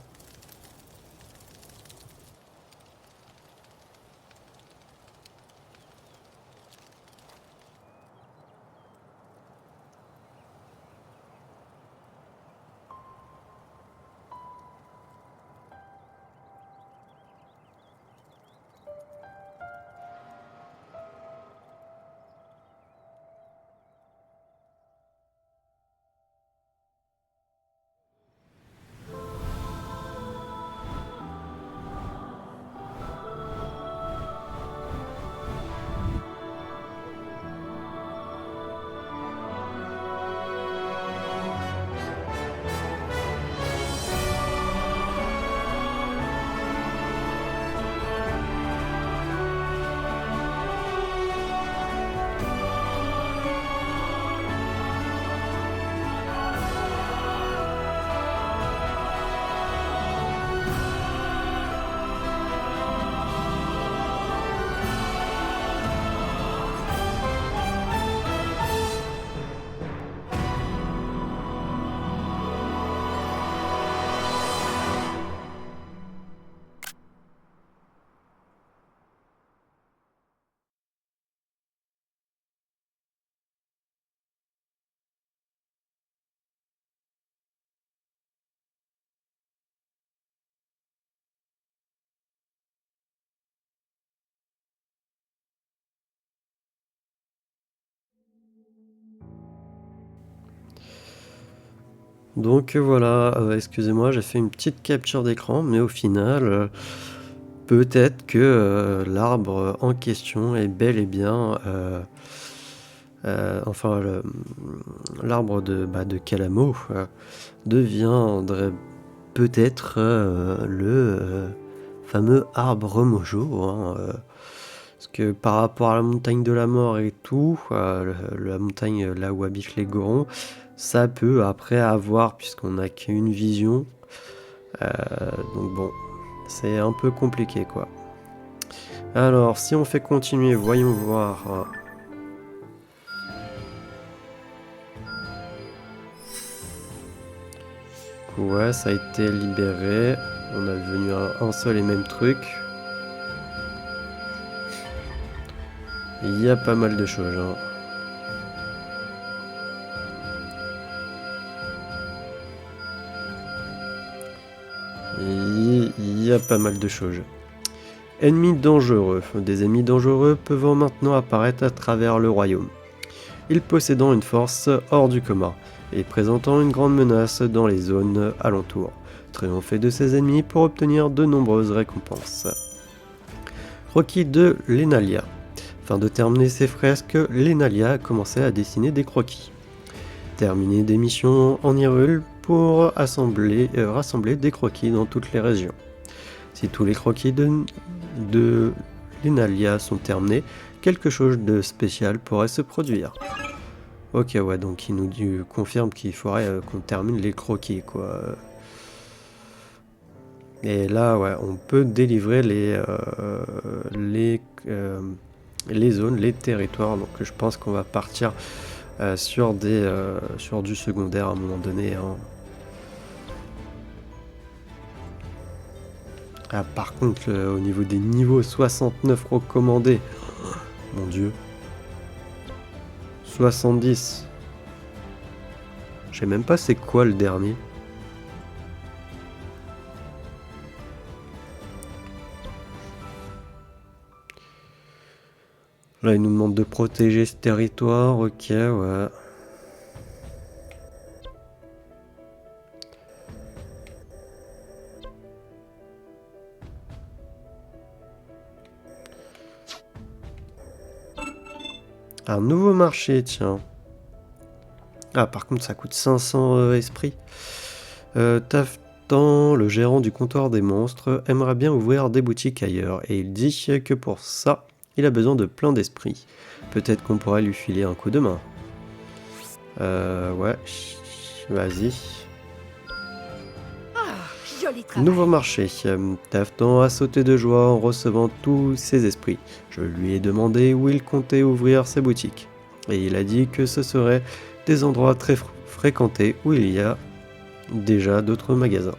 Donc voilà, excusez-moi, j'ai fait une petite capture d'écran, mais au final, peut-être que l'arbre en question est bel et bien... l'arbre de Calamo deviendrait peut-être le fameux arbre Mojo, hein, parce que par rapport à la montagne de la mort et tout, la montagne là où habitent les Gorons, ça peut après avoir, puisqu'on n'a qu'une vision, donc bon, c'est un peu compliqué quoi. Alors si on fait continuer, voyons voir. Ouais, ça a été libéré. On a devenu un seul et même truc. Il y a pas mal de choses. Hein. Il y a pas mal de choses. Ennemis dangereux. Des ennemis dangereux peuvent maintenant apparaître à travers le royaume. Ils possédant une force hors du commun. et présentant une grande menace dans les zones alentours. Triompher de ses ennemis pour obtenir de nombreuses récompenses. Croquis de Lenalia. Afin de terminer ses fresques, Lenalia a commencé à dessiner des croquis. Terminer des missions en Hyrule pour rassembler des croquis dans toutes les régions. Si tous les croquis de Lenalia sont terminés, quelque chose de spécial pourrait se produire. Ok, ouais, donc il nous confirme qu'il faudrait qu'on termine les croquis, quoi. Et là, ouais, on peut délivrer les zones, les territoires. Donc je pense qu'on va partir sur du secondaire à un moment donné. Hein. Ah, par contre, au niveau des niveaux 69 recommandés, mon dieu, 70. Je sais même pas c'est quoi le dernier. Là, il nous demande de protéger ce territoire. Ok, ouais. Un nouveau marché, tiens. Ah, par contre, ça coûte 500 esprits. Taftan, le gérant du comptoir des monstres, aimerait bien ouvrir des boutiques ailleurs. Et il dit que pour ça, il a besoin de plein d'esprits. Peut-être qu'on pourrait lui filer un coup de main. Ouais. Vas-y. Joli travail. Nouveau marché. Taftan a sauté de joie en recevant tous ses esprits. Je lui ai demandé où il comptait ouvrir ses boutiques. Et il a dit que ce seraient des endroits très fréquentés où il y a déjà d'autres magasins.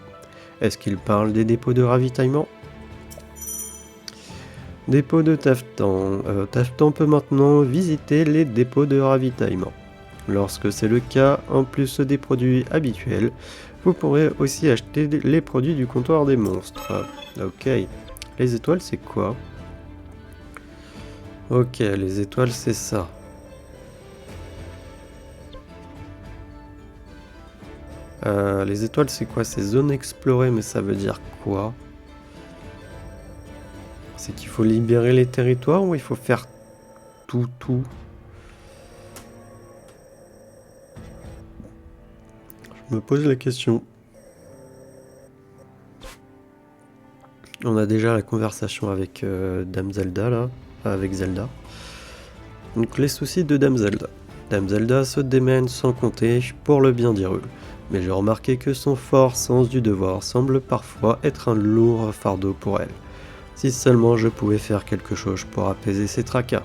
Est-ce qu'il parle des dépôts de ravitaillement ? Dépôt de Taftan. Taftan peut maintenant visiter les dépôts de ravitaillement. Lorsque c'est le cas, en plus des produits habituels, vous pourrez aussi acheter les produits du comptoir des monstres. Ok. Les étoiles, c'est quoi ? Ok, les étoiles, c'est ça. Les étoiles, c'est quoi ? C'est zone explorée, mais ça veut dire quoi ? C'est qu'il faut libérer les territoires ou il faut faire tout ? Je me pose la question. On a déjà la conversation avec Dame Zelda, là. Avec Zelda. Donc les soucis de Dame Zelda. Dame Zelda se démène sans compter pour le bien d'Hyrule. Mais j'ai remarqué que son fort sens du devoir semble parfois être un lourd fardeau pour elle. Si seulement je pouvais faire quelque chose pour apaiser ses tracas.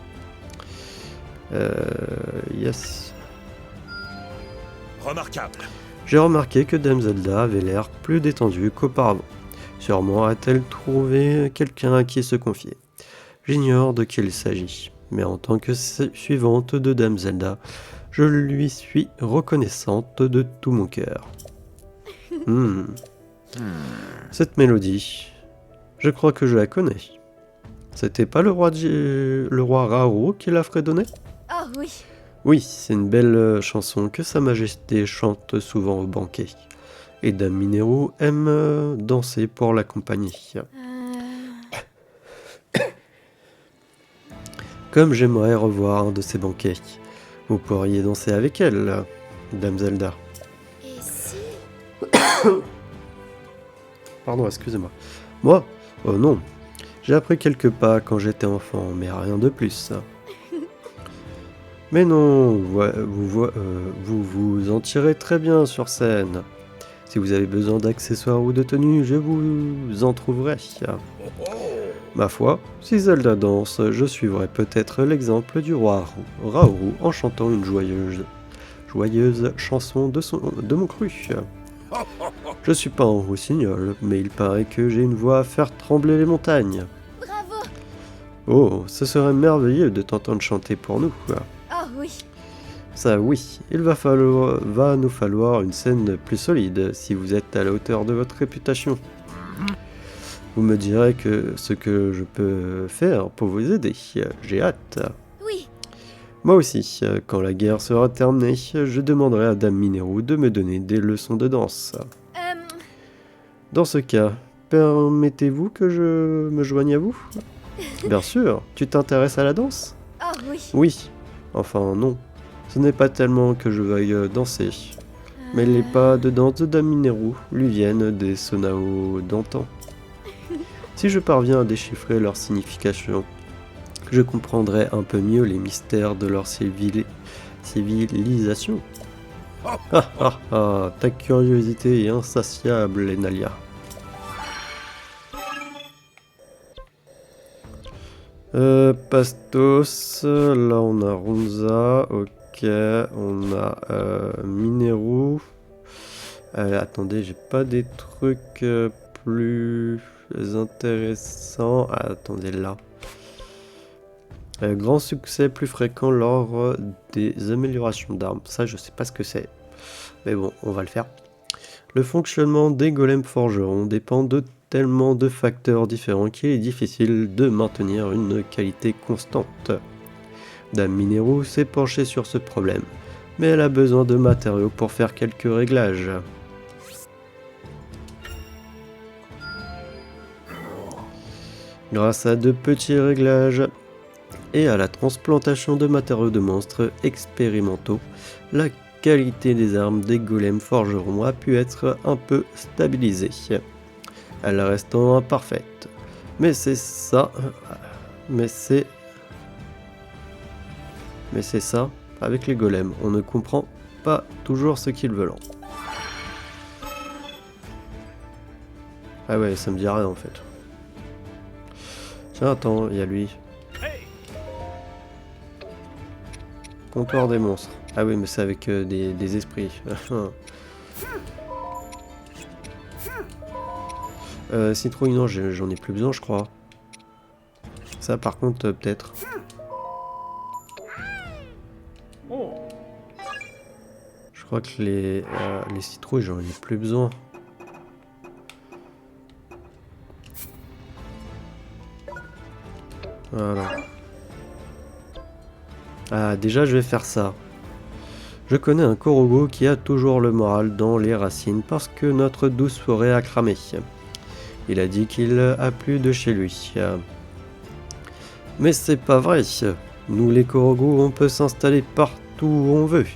Yes. Remarquable. J'ai remarqué que Dame Zelda avait l'air plus détendue qu'auparavant. Sûrement a-t-elle trouvé quelqu'un à qui se confier. J'ignore de qui il s'agit, mais en tant que suivante de Dame Zelda, je lui suis reconnaissante de tout mon cœur. Cette mélodie, je crois que je la connais. C'était pas le roi Raoru qui l'a fredonné ? Oh oui. Oui, c'est une belle chanson que Sa Majesté chante souvent au banquet. Et Dame Mineru aime danser pour l'accompagner. Comme j'aimerais revoir un de ces banquets. Vous pourriez danser avec elle, Dame Zelda. Et si... Pardon, excusez-moi. Moi ? Oh non. J'ai appris quelques pas quand j'étais enfant, mais rien de plus. Mais non, vous en tirez très bien sur scène. Si vous avez besoin d'accessoires ou de tenues, je vous en trouverai. Ma foi, si Zelda danse, je suivrai peut-être l'exemple du roi Raoru en chantant une joyeuse chanson de mon cru. Je suis pas un rossignol, mais il paraît que j'ai une voix à faire trembler les montagnes. Bravo. Oh, ce serait merveilleux de t'entendre chanter pour nous. Oh oui. Ça oui, il va nous falloir une scène plus solide si vous êtes à la hauteur de votre réputation. Vous me direz ce que je peux faire pour vous aider. J'ai hâte. Oui. Moi aussi, quand la guerre sera terminée, je demanderai à Dame Mineru de me donner des leçons de danse. Dans ce cas, permettez-vous que je me joigne à vous? Bien sûr, tu t'intéresses à la danse? Oh oui. Oui. Enfin non, ce n'est pas tellement que je veuille danser, mais les pas de danse de Dame Mineru lui viennent des Sonao d'antan. Si je parviens à déchiffrer leur signification, je comprendrai un peu mieux les mystères de leur civilisation. Ah ah ah, ta curiosité est insatiable, Enalia. Pastos, là on a Ronza, ok, on a Mineru. Attendez, j'ai pas des trucs plus intéressants. Ah, attendez, là. Grand succès plus fréquent lors des améliorations d'armes. Ça, je sais pas ce que c'est. Mais bon, on va le faire. Le fonctionnement des golems forgerons dépend de tellement de facteurs différents qu'il est difficile de maintenir une qualité constante. Dame Mineru s'est penchée sur ce problème, mais elle a besoin de matériaux pour faire quelques réglages. Grâce à de petits réglages et à la transplantation de matériaux de monstres expérimentaux, la qualité des armes des golems forgerons a pu être un peu stabilisée. Elle restant imparfaite. Mais c'est ça. Mais c'est ça, avec les golems, on ne comprend pas toujours ce qu'ils veulent. Ah ouais, ça me dit rien en fait. Tiens, attends, il y a lui. Comptoir des monstres. Ah oui, mais c'est avec des esprits. Citrouille, non, j'en ai plus besoin, je crois. Ça, par contre, peut-être. Je crois que les citrouilles, j'en ai plus besoin. Voilà. Ah, déjà, je vais faire ça. Je connais un Korogu qui a toujours le moral dans les racines parce que notre douce forêt a cramé. Il a dit qu'il a plu de chez lui. Mais c'est pas vrai. Nous les Korogu, on peut s'installer partout où on veut.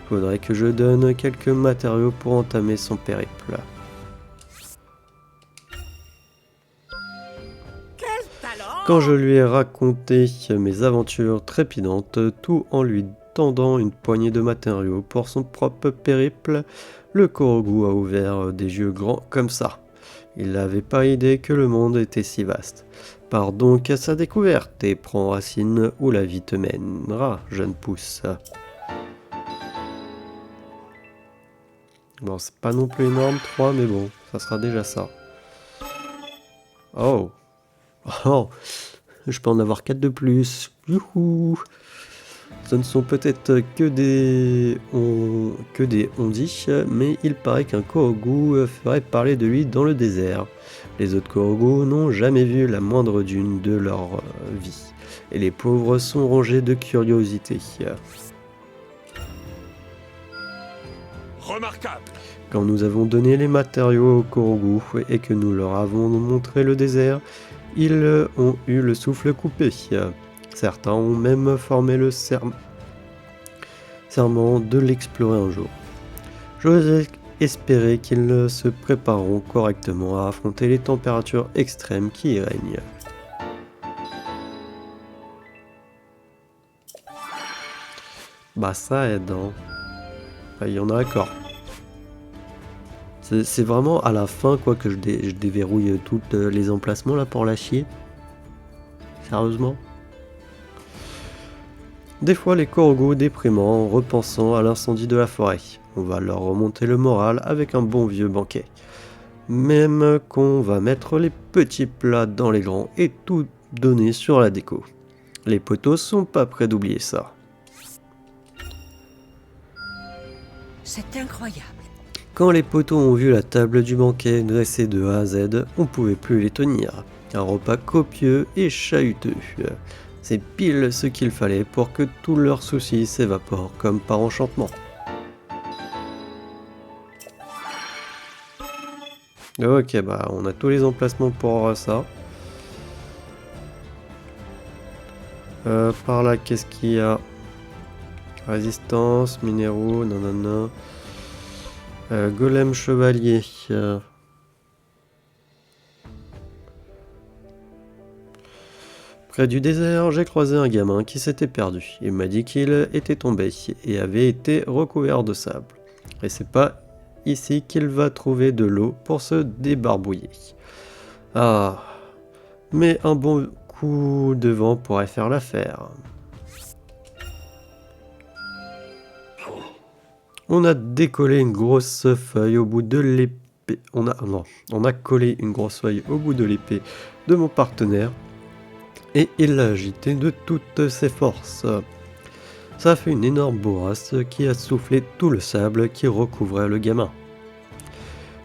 Faudrait que je donne quelques matériaux pour entamer son périple. Quand je lui ai raconté mes aventures trépidantes, tout en lui tendant une poignée de matériaux pour son propre périple, le Korogu a ouvert des yeux grands comme ça. Il n'avait pas idée que le monde était si vaste. Pars donc à sa découverte et prends racine où la vie te mènera, jeune pousse. Bon, c'est pas non plus énorme, 3, mais bon, ça sera déjà ça. Oh! Oh! Je peux en avoir 4 de plus. Youhou! Ce ne sont peut-être que des ondis, mais il paraît qu'un Korogu ferait parler de lui dans le désert. Les autres Korogu n'ont jamais vu la moindre dune de leur vie, et les pauvres sont rongés de curiosité. Remarquable. Quand nous avons donné les matériaux aux Korogu et que nous leur avons montré le désert, ils ont eu le souffle coupé. Certains ont même formé le serment de l'explorer un jour. J'ose espérer qu'ils se prépareront correctement à affronter les températures extrêmes qui y règnent. Bah ça aide, hein. Il y en a encore. C'est vraiment à la fin quoi que je déverrouille tous les emplacements là pour la chier. Sérieusement. Des fois les Korogu déprimants en repensant à l'incendie de la forêt. On va leur remonter le moral avec un bon vieux banquet. Même qu'on va mettre les petits plats dans les grands et tout donner sur la déco. Les potos sont pas prêts d'oublier ça. C'est incroyable. Quand les potos ont vu la table du banquet dressée de A à Z, on pouvait plus les tenir. Un repas copieux et chahuteux. C'est pile ce qu'il fallait pour que tous leurs soucis s'évaporent comme par enchantement. Ok, bah on a tous les emplacements pour ça. Par là, qu'est-ce qu'il y a? Résistance, minéraux, nanana. Golem chevalier. Près du désert, j'ai croisé un gamin qui s'était perdu. Il m'a dit qu'il était tombé et avait été recouvert de sable. Et c'est pas ici qu'il va trouver de l'eau pour se débarbouiller. Ah, mais un bon coup de vent pourrait faire l'affaire. On a décollé une grosse feuille au bout de l'épée. On a collé une grosse feuille au bout de l'épée de mon partenaire et il l'a agité de toutes ses forces. Ça a fait une énorme bourrasse qui a soufflé tout le sable qui recouvrait le gamin.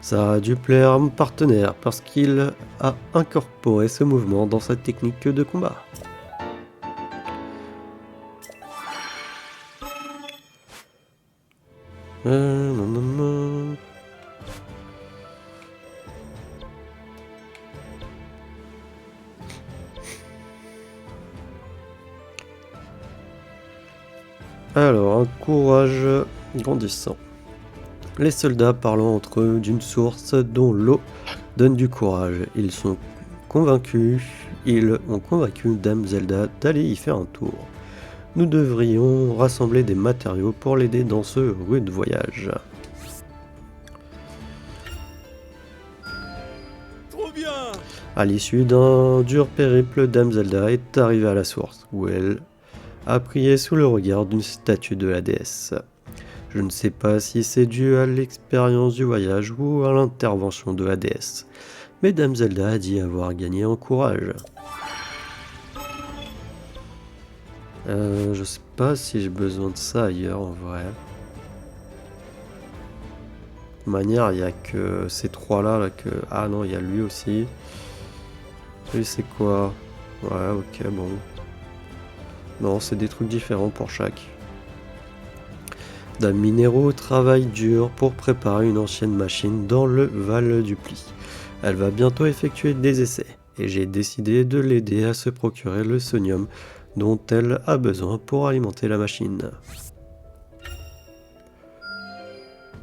Ça a dû plaire à mon partenaire parce qu'il a incorporé ce mouvement dans sa technique de combat. Alors, un courage grandissant. Les soldats parlant entre eux d'une source dont l'eau donne du courage. Ils ont convaincu Dame Zelda d'aller y faire un tour. Nous devrions rassembler des matériaux pour l'aider dans ce rude voyage. Trop bien. À l'issue d'un dur périple, Dame Zelda est arrivée à la source, où elle a prié sous le regard d'une statue de la déesse. Je ne sais pas si c'est dû à l'expérience du voyage ou à l'intervention de la déesse, mais Dame Zelda a dit avoir gagné en courage. Je sais pas si j'ai besoin de ça ailleurs en vrai. De toute manière, il n'y a que ces trois-là que... Ah non, il y a lui aussi. Lui, c'est quoi? Ouais, ok, bon. Non, c'est des trucs différents pour chaque. Dame Minéraux travaille dur pour préparer une ancienne machine dans le Val du Pli. Elle va bientôt effectuer des essais, et j'ai décidé de l'aider à se procurer le sonium dont elle a besoin pour alimenter la machine.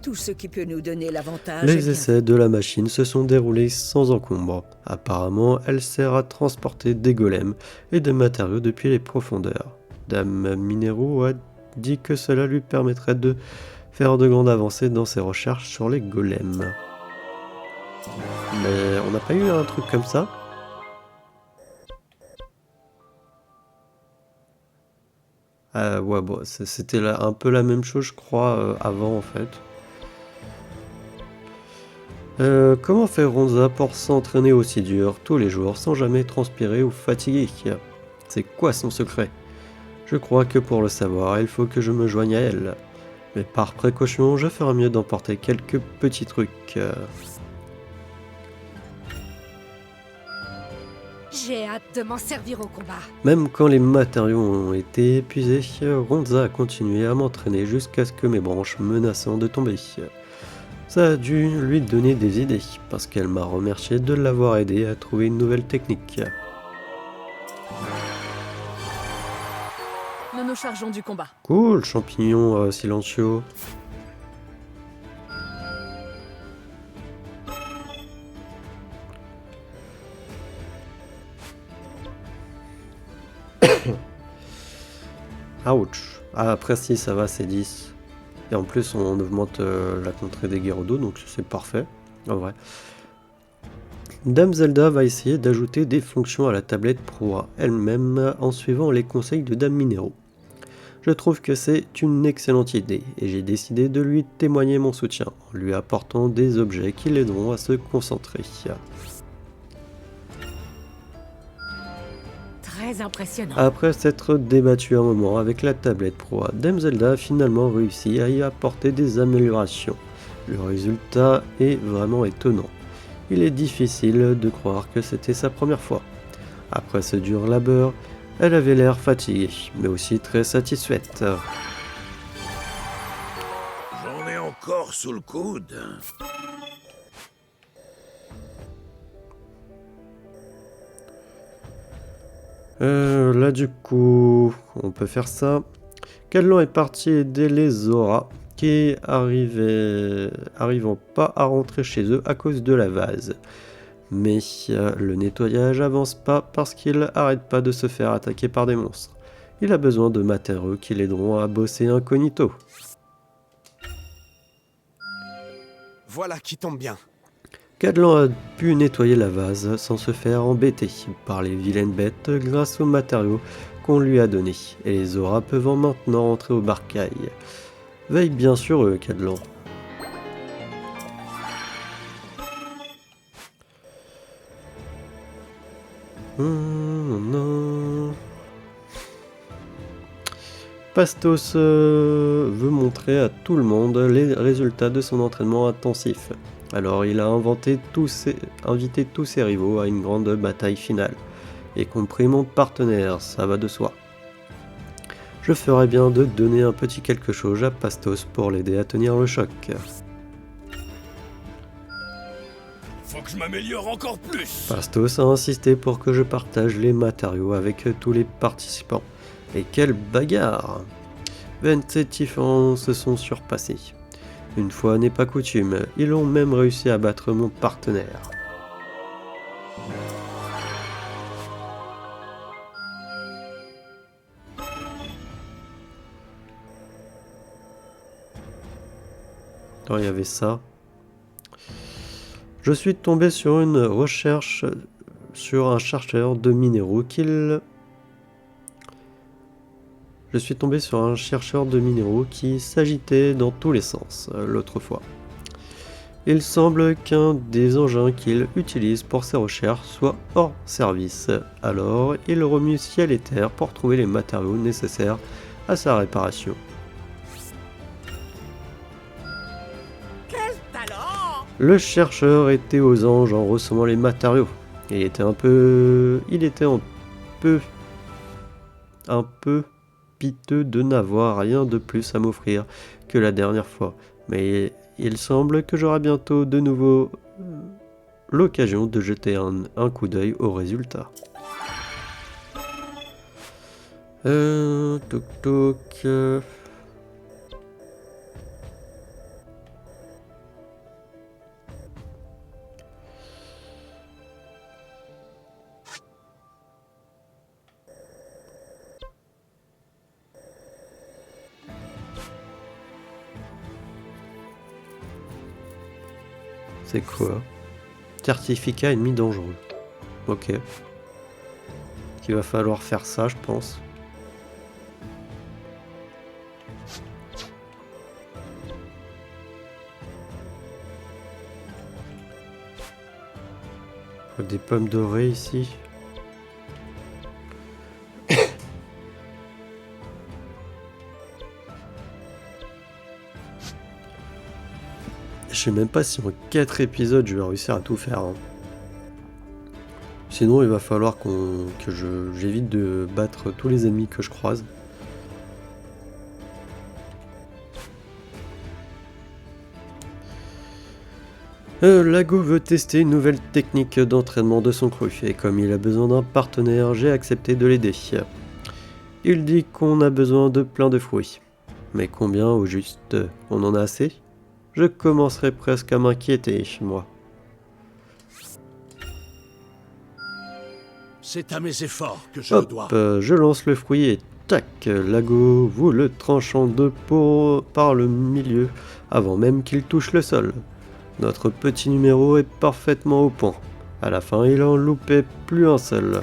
Tout ce qui peut nous donner l'avantage. Les essais de la machine se sont déroulés sans encombre. Apparemment, elle sert à transporter des golems et des matériaux depuis les profondeurs. Dame Minéraux a dit que cela lui permettrait de faire de grandes avancées dans ses recherches sur les golems. Mais on n'a pas eu un truc comme ça? Ouais, bon, c'était un peu la même chose, je crois, avant en fait. Comment fait Ronza pour s'entraîner aussi dur tous les jours sans jamais transpirer ou fatiguer? C'est quoi son secret? Je crois que pour le savoir, il faut que je me joigne à elle. Mais par précaution, je ferai mieux d'emporter quelques petits trucs. J'ai hâte de m'en servir au combat. Même quand les matériaux ont été épuisés, Ronza a continué à m'entraîner jusqu'à ce que mes branches menaçant de tomber. Ça a dû lui donner des idées, parce qu'elle m'a remercié de l'avoir aidé à trouver une nouvelle technique. Nous nous chargeons du combat. Cool, champignon silencieux. Ouch. Ah, après si ça va, c'est 10. Et en plus on augmente la contrée des Gerudo, donc c'est parfait, en vrai. Dame Zelda va essayer d'ajouter des fonctions à la tablette Proa elle-même en suivant les conseils de Dame Minéraux. Je trouve que c'est une excellente idée et j'ai décidé de lui témoigner mon soutien en lui apportant des objets qui l'aideront à se concentrer. Très impressionnant. Après s'être débattu un moment avec la tablette Proa, Dame Zelda a finalement réussi à y apporter des améliorations. Le résultat est vraiment étonnant. Il est difficile de croire que c'était sa première fois. Après ce dur labeur, Elle avait l'air fatiguée, mais aussi très satisfaite. J'en ai encore sous le coude. Là du coup, on peut faire ça. Cadlan est parti aider les Zora qui arrivant pas à rentrer chez eux à cause de la vase. Mais le nettoyage avance pas parce qu'il arrête pas de se faire attaquer par des monstres. Il a besoin de matériaux qui l'aideront à bosser incognito. Voilà qui tombe bien. Cadlan a pu nettoyer la vase sans se faire embêter par les vilaines bêtes grâce aux matériaux qu'on lui a donnés, et les Zora peuvent maintenant entrer au bercail. Veille bien sur eux, Cadlan. Non. Pastos veut montrer à tout le monde les résultats de son entraînement intensif. Alors il a invité tous ses rivaux à une grande bataille finale, y compris mon partenaire, ça va de soi. Je ferais bien de donner un petit quelque chose à Pastos pour l'aider à tenir le choc. Faut que je m'améliore encore plus. Pastos a insisté pour que je partage les matériaux avec tous les participants. Et quelle bagarre! Vance et Typhon se sont surpassés. Une fois n'est pas coutume, ils ont même réussi à battre mon partenaire. Alors, il y avait ça. Je suis tombé sur une recherche sur un chercheur de minéraux qui s'agitait dans tous les sens l'autre fois. Il semble qu'un des engins qu'il utilise pour ses recherches soit hors service. Alors, il remue ciel et terre pour trouver les matériaux nécessaires à sa réparation. Quel talent! Le chercheur était aux anges en recevant les matériaux. Il était un peu piteux de n'avoir rien de plus à m'offrir que la dernière fois. Mais il semble que j'aurai bientôt de nouveau l'occasion de jeter un coup d'œil aux résultats. C'est quoi? Certificat ennemi dangereux. Ok. Il va falloir faire ça, je pense. Des pommes dorées ici. Je sais même pas si en 4 épisodes je vais réussir à tout faire. Hein. Sinon il va falloir que j'évite de battre tous les ennemis que je croise. Lago veut tester une nouvelle technique d'entraînement de son cru, et comme il a besoin d'un partenaire, j'ai accepté de l'aider. Il dit qu'on a besoin de plein de fruits. Mais combien au juste? On en a assez? Je commencerai presque à m'inquiéter, moi. C'est à mes efforts que je le dois. Je lance le fruit et tac, Lago vous le tranche en deux par le milieu, avant même qu'il touche le sol. Notre petit numéro est parfaitement au point. À la fin, il en loupait plus un seul.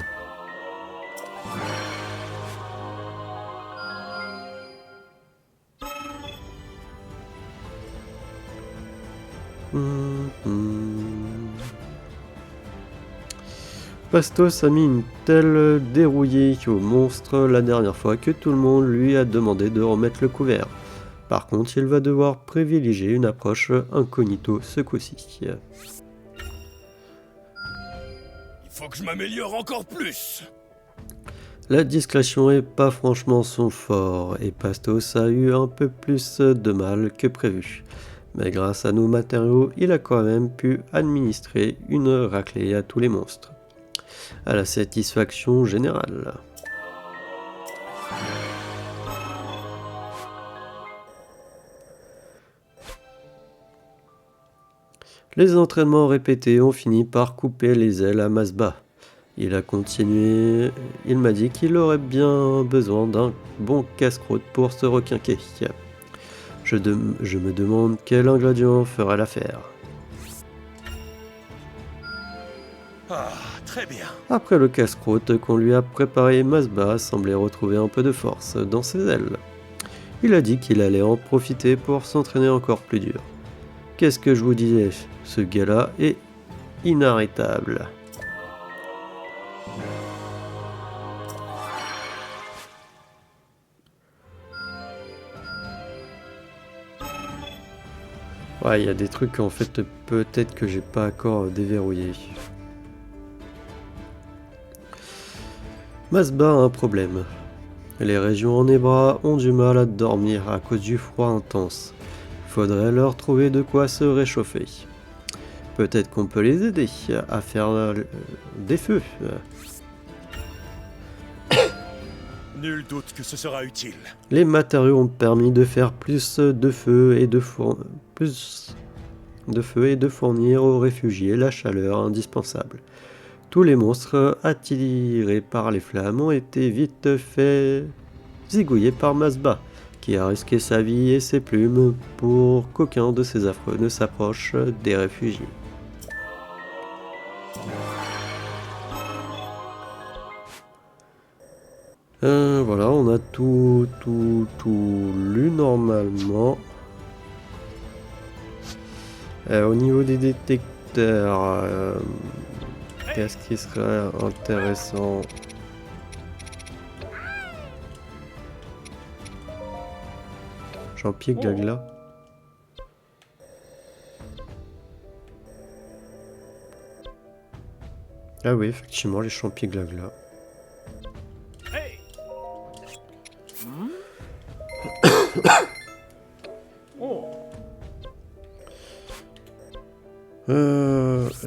Pastos a mis une telle dérouillée au monstre la dernière fois que tout le monde lui a demandé de remettre le couvert. Par contre, il va devoir privilégier une approche incognito ce coup-ci. Il faut que je m'améliore encore plus. La discrétion est pas franchement son fort, et Pastos a eu un peu plus de mal que prévu. Mais grâce à nos matériaux, il a quand même pu administrer une raclée à tous les monstres. À la satisfaction générale. Les entraînements répétés ont fini par couper les ailes à Masba. Il a continué, il m'a dit qu'il aurait bien besoin d'un bon casse-croûte pour se requinquer. Je me demande quel ingrédient fera l'affaire. Ah, très bien. Après le casse-croûte qu'on lui a préparé, Masba semblait retrouver un peu de force dans ses ailes. Il a dit qu'il allait en profiter pour s'entraîner encore plus dur. Qu'est-ce que je vous disais, ce gars-là est inarrêtable. Ouais, il y a des trucs en fait peut-être que j'ai pas encore déverrouillé. Masba a un problème. Les régions en Ebra ont du mal à dormir à cause du froid intense. Faudrait leur trouver de quoi se réchauffer. Peut-être qu'on peut les aider à faire des feux. Nul doute que ce sera utile. Les matériaux ont permis de faire plus de feu et de fournir aux réfugiés la chaleur indispensable. Tous les monstres attirés par les flammes ont été vite fait zigouillés par Masba, qui a risqué sa vie et ses plumes pour qu'aucun de ces affreux ne s'approche des réfugiés. Voilà, on a tout lu normalement. Au niveau des détecteurs, qu'est-ce qui serait intéressant? Jean-Pierre Glagla. Ah oui, effectivement, les champiers Glagla.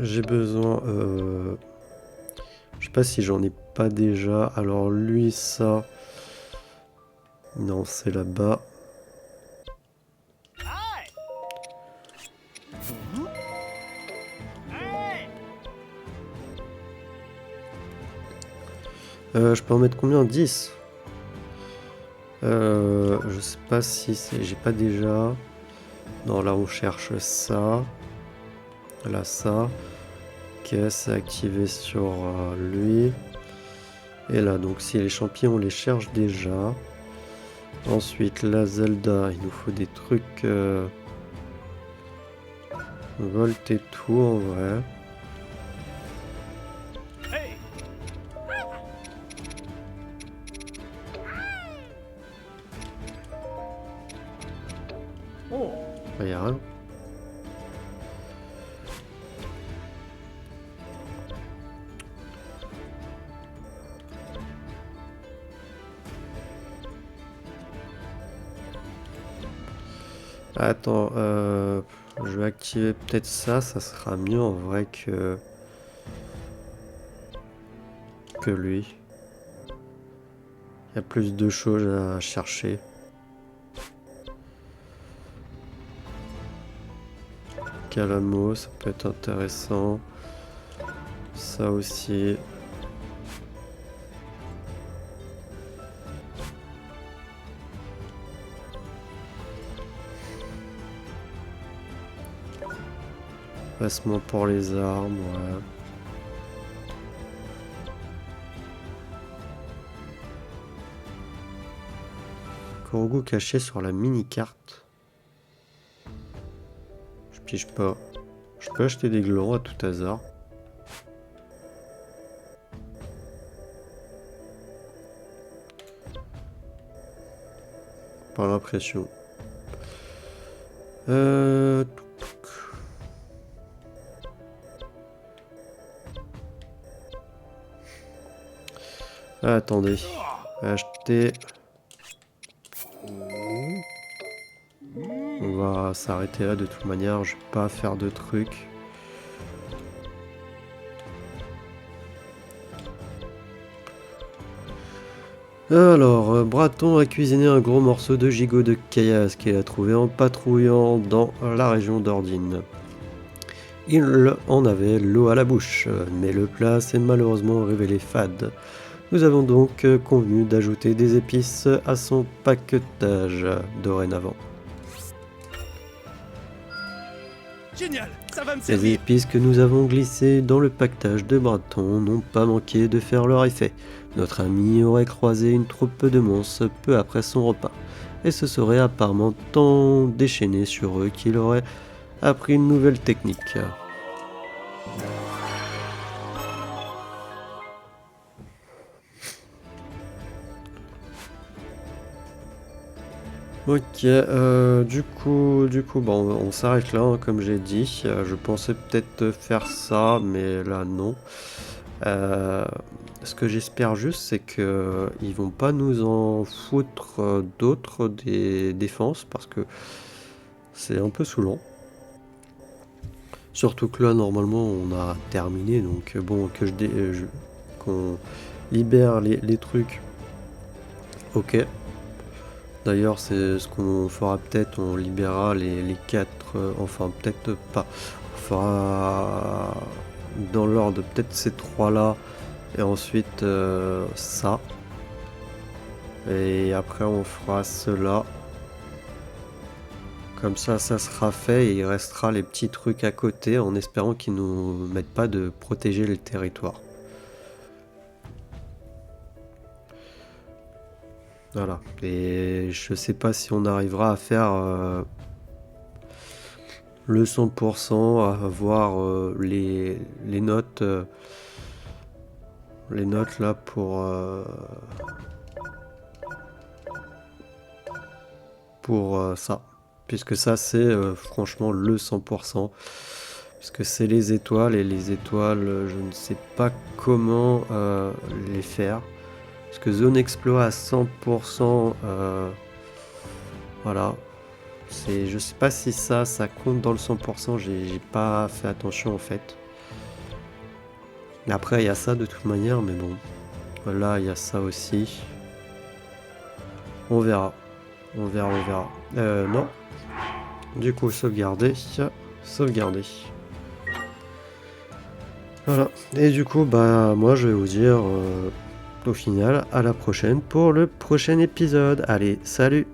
J'ai besoin... Je sais pas si j'en ai pas déjà. Alors lui, ça... Non, c'est là-bas. Je peux en mettre combien? 10. Je sais pas si c'est... J'ai pas déjà... Non, là on cherche ça. Là ça. Ok, c'est activé sur lui. Et là, donc si les champignons, on les cherche déjà. Ensuite, la Zelda, il nous faut des trucs... Volt et tout en vrai. Il y a rien. Attends, je vais activer peut-être ça, ça sera mieux en vrai que lui. Il y a plus de choses à chercher. Calamo, ça peut être intéressant. Ça aussi. Placement pour les armes, ouais. Korogu caché sur la mini-carte. Je pige pas. Je peux acheter des glands à tout hasard. Pas l'impression. Attendez. Acheter. On va s'arrêter là de toute manière. Je vais pas faire de trucs. Alors, Braton a cuisiné un gros morceau de gigot de caillasse qu'il a trouvé en patrouillant dans la région d'Ordine. Il en avait l'eau à la bouche, mais le plat s'est malheureusement révélé fade. Nous avons donc convenu d'ajouter des épices à son paquetage dorénavant. Génial, ça va me Les servir. épices que nous avons glissées dans le paquetage de Braton n'ont pas manqué de faire leur effet. Notre ami aurait croisé une troupe de monstres peu après son repas, et se serait apparemment tant déchaîné sur eux qu'il aurait appris une nouvelle technique. Ok, du coup, bon, on s'arrête là, hein, comme j'ai dit. Je pensais peut-être faire ça, mais là, non. Ce que j'espère juste, c'est que ils vont pas nous en foutre d'autres des défenses, parce que c'est un peu saoulant. Surtout que là, normalement, on a terminé, donc bon, qu'on libère les trucs. Ok. D'ailleurs, c'est ce qu'on fera peut-être, on libérera les 4, enfin peut-être pas. On fera dans l'ordre peut-être ces 3 là, et ensuite ça. Et après on fera cela. Comme ça sera fait et il restera les petits trucs à côté en espérant qu'ils nous mettent pas de protéger le territoire. Voilà, et je sais pas si on arrivera à faire le 100%, à avoir les notes là pour ça, puisque ça c'est franchement le 100%, puisque c'est les étoiles, et les étoiles je ne sais pas comment les faire. Parce que zone exploit à 100%, voilà. Je sais pas si ça compte dans le 100%, j'ai pas fait attention en fait. Après il y a ça de toute manière, mais bon. Là il y a ça aussi. On verra. On verra. Non. Du coup, sauvegarder. Sauvegarder. Voilà. Et du coup, bah moi je vais vous dire... au final, à la prochaine pour le prochain épisode. Allez, salut!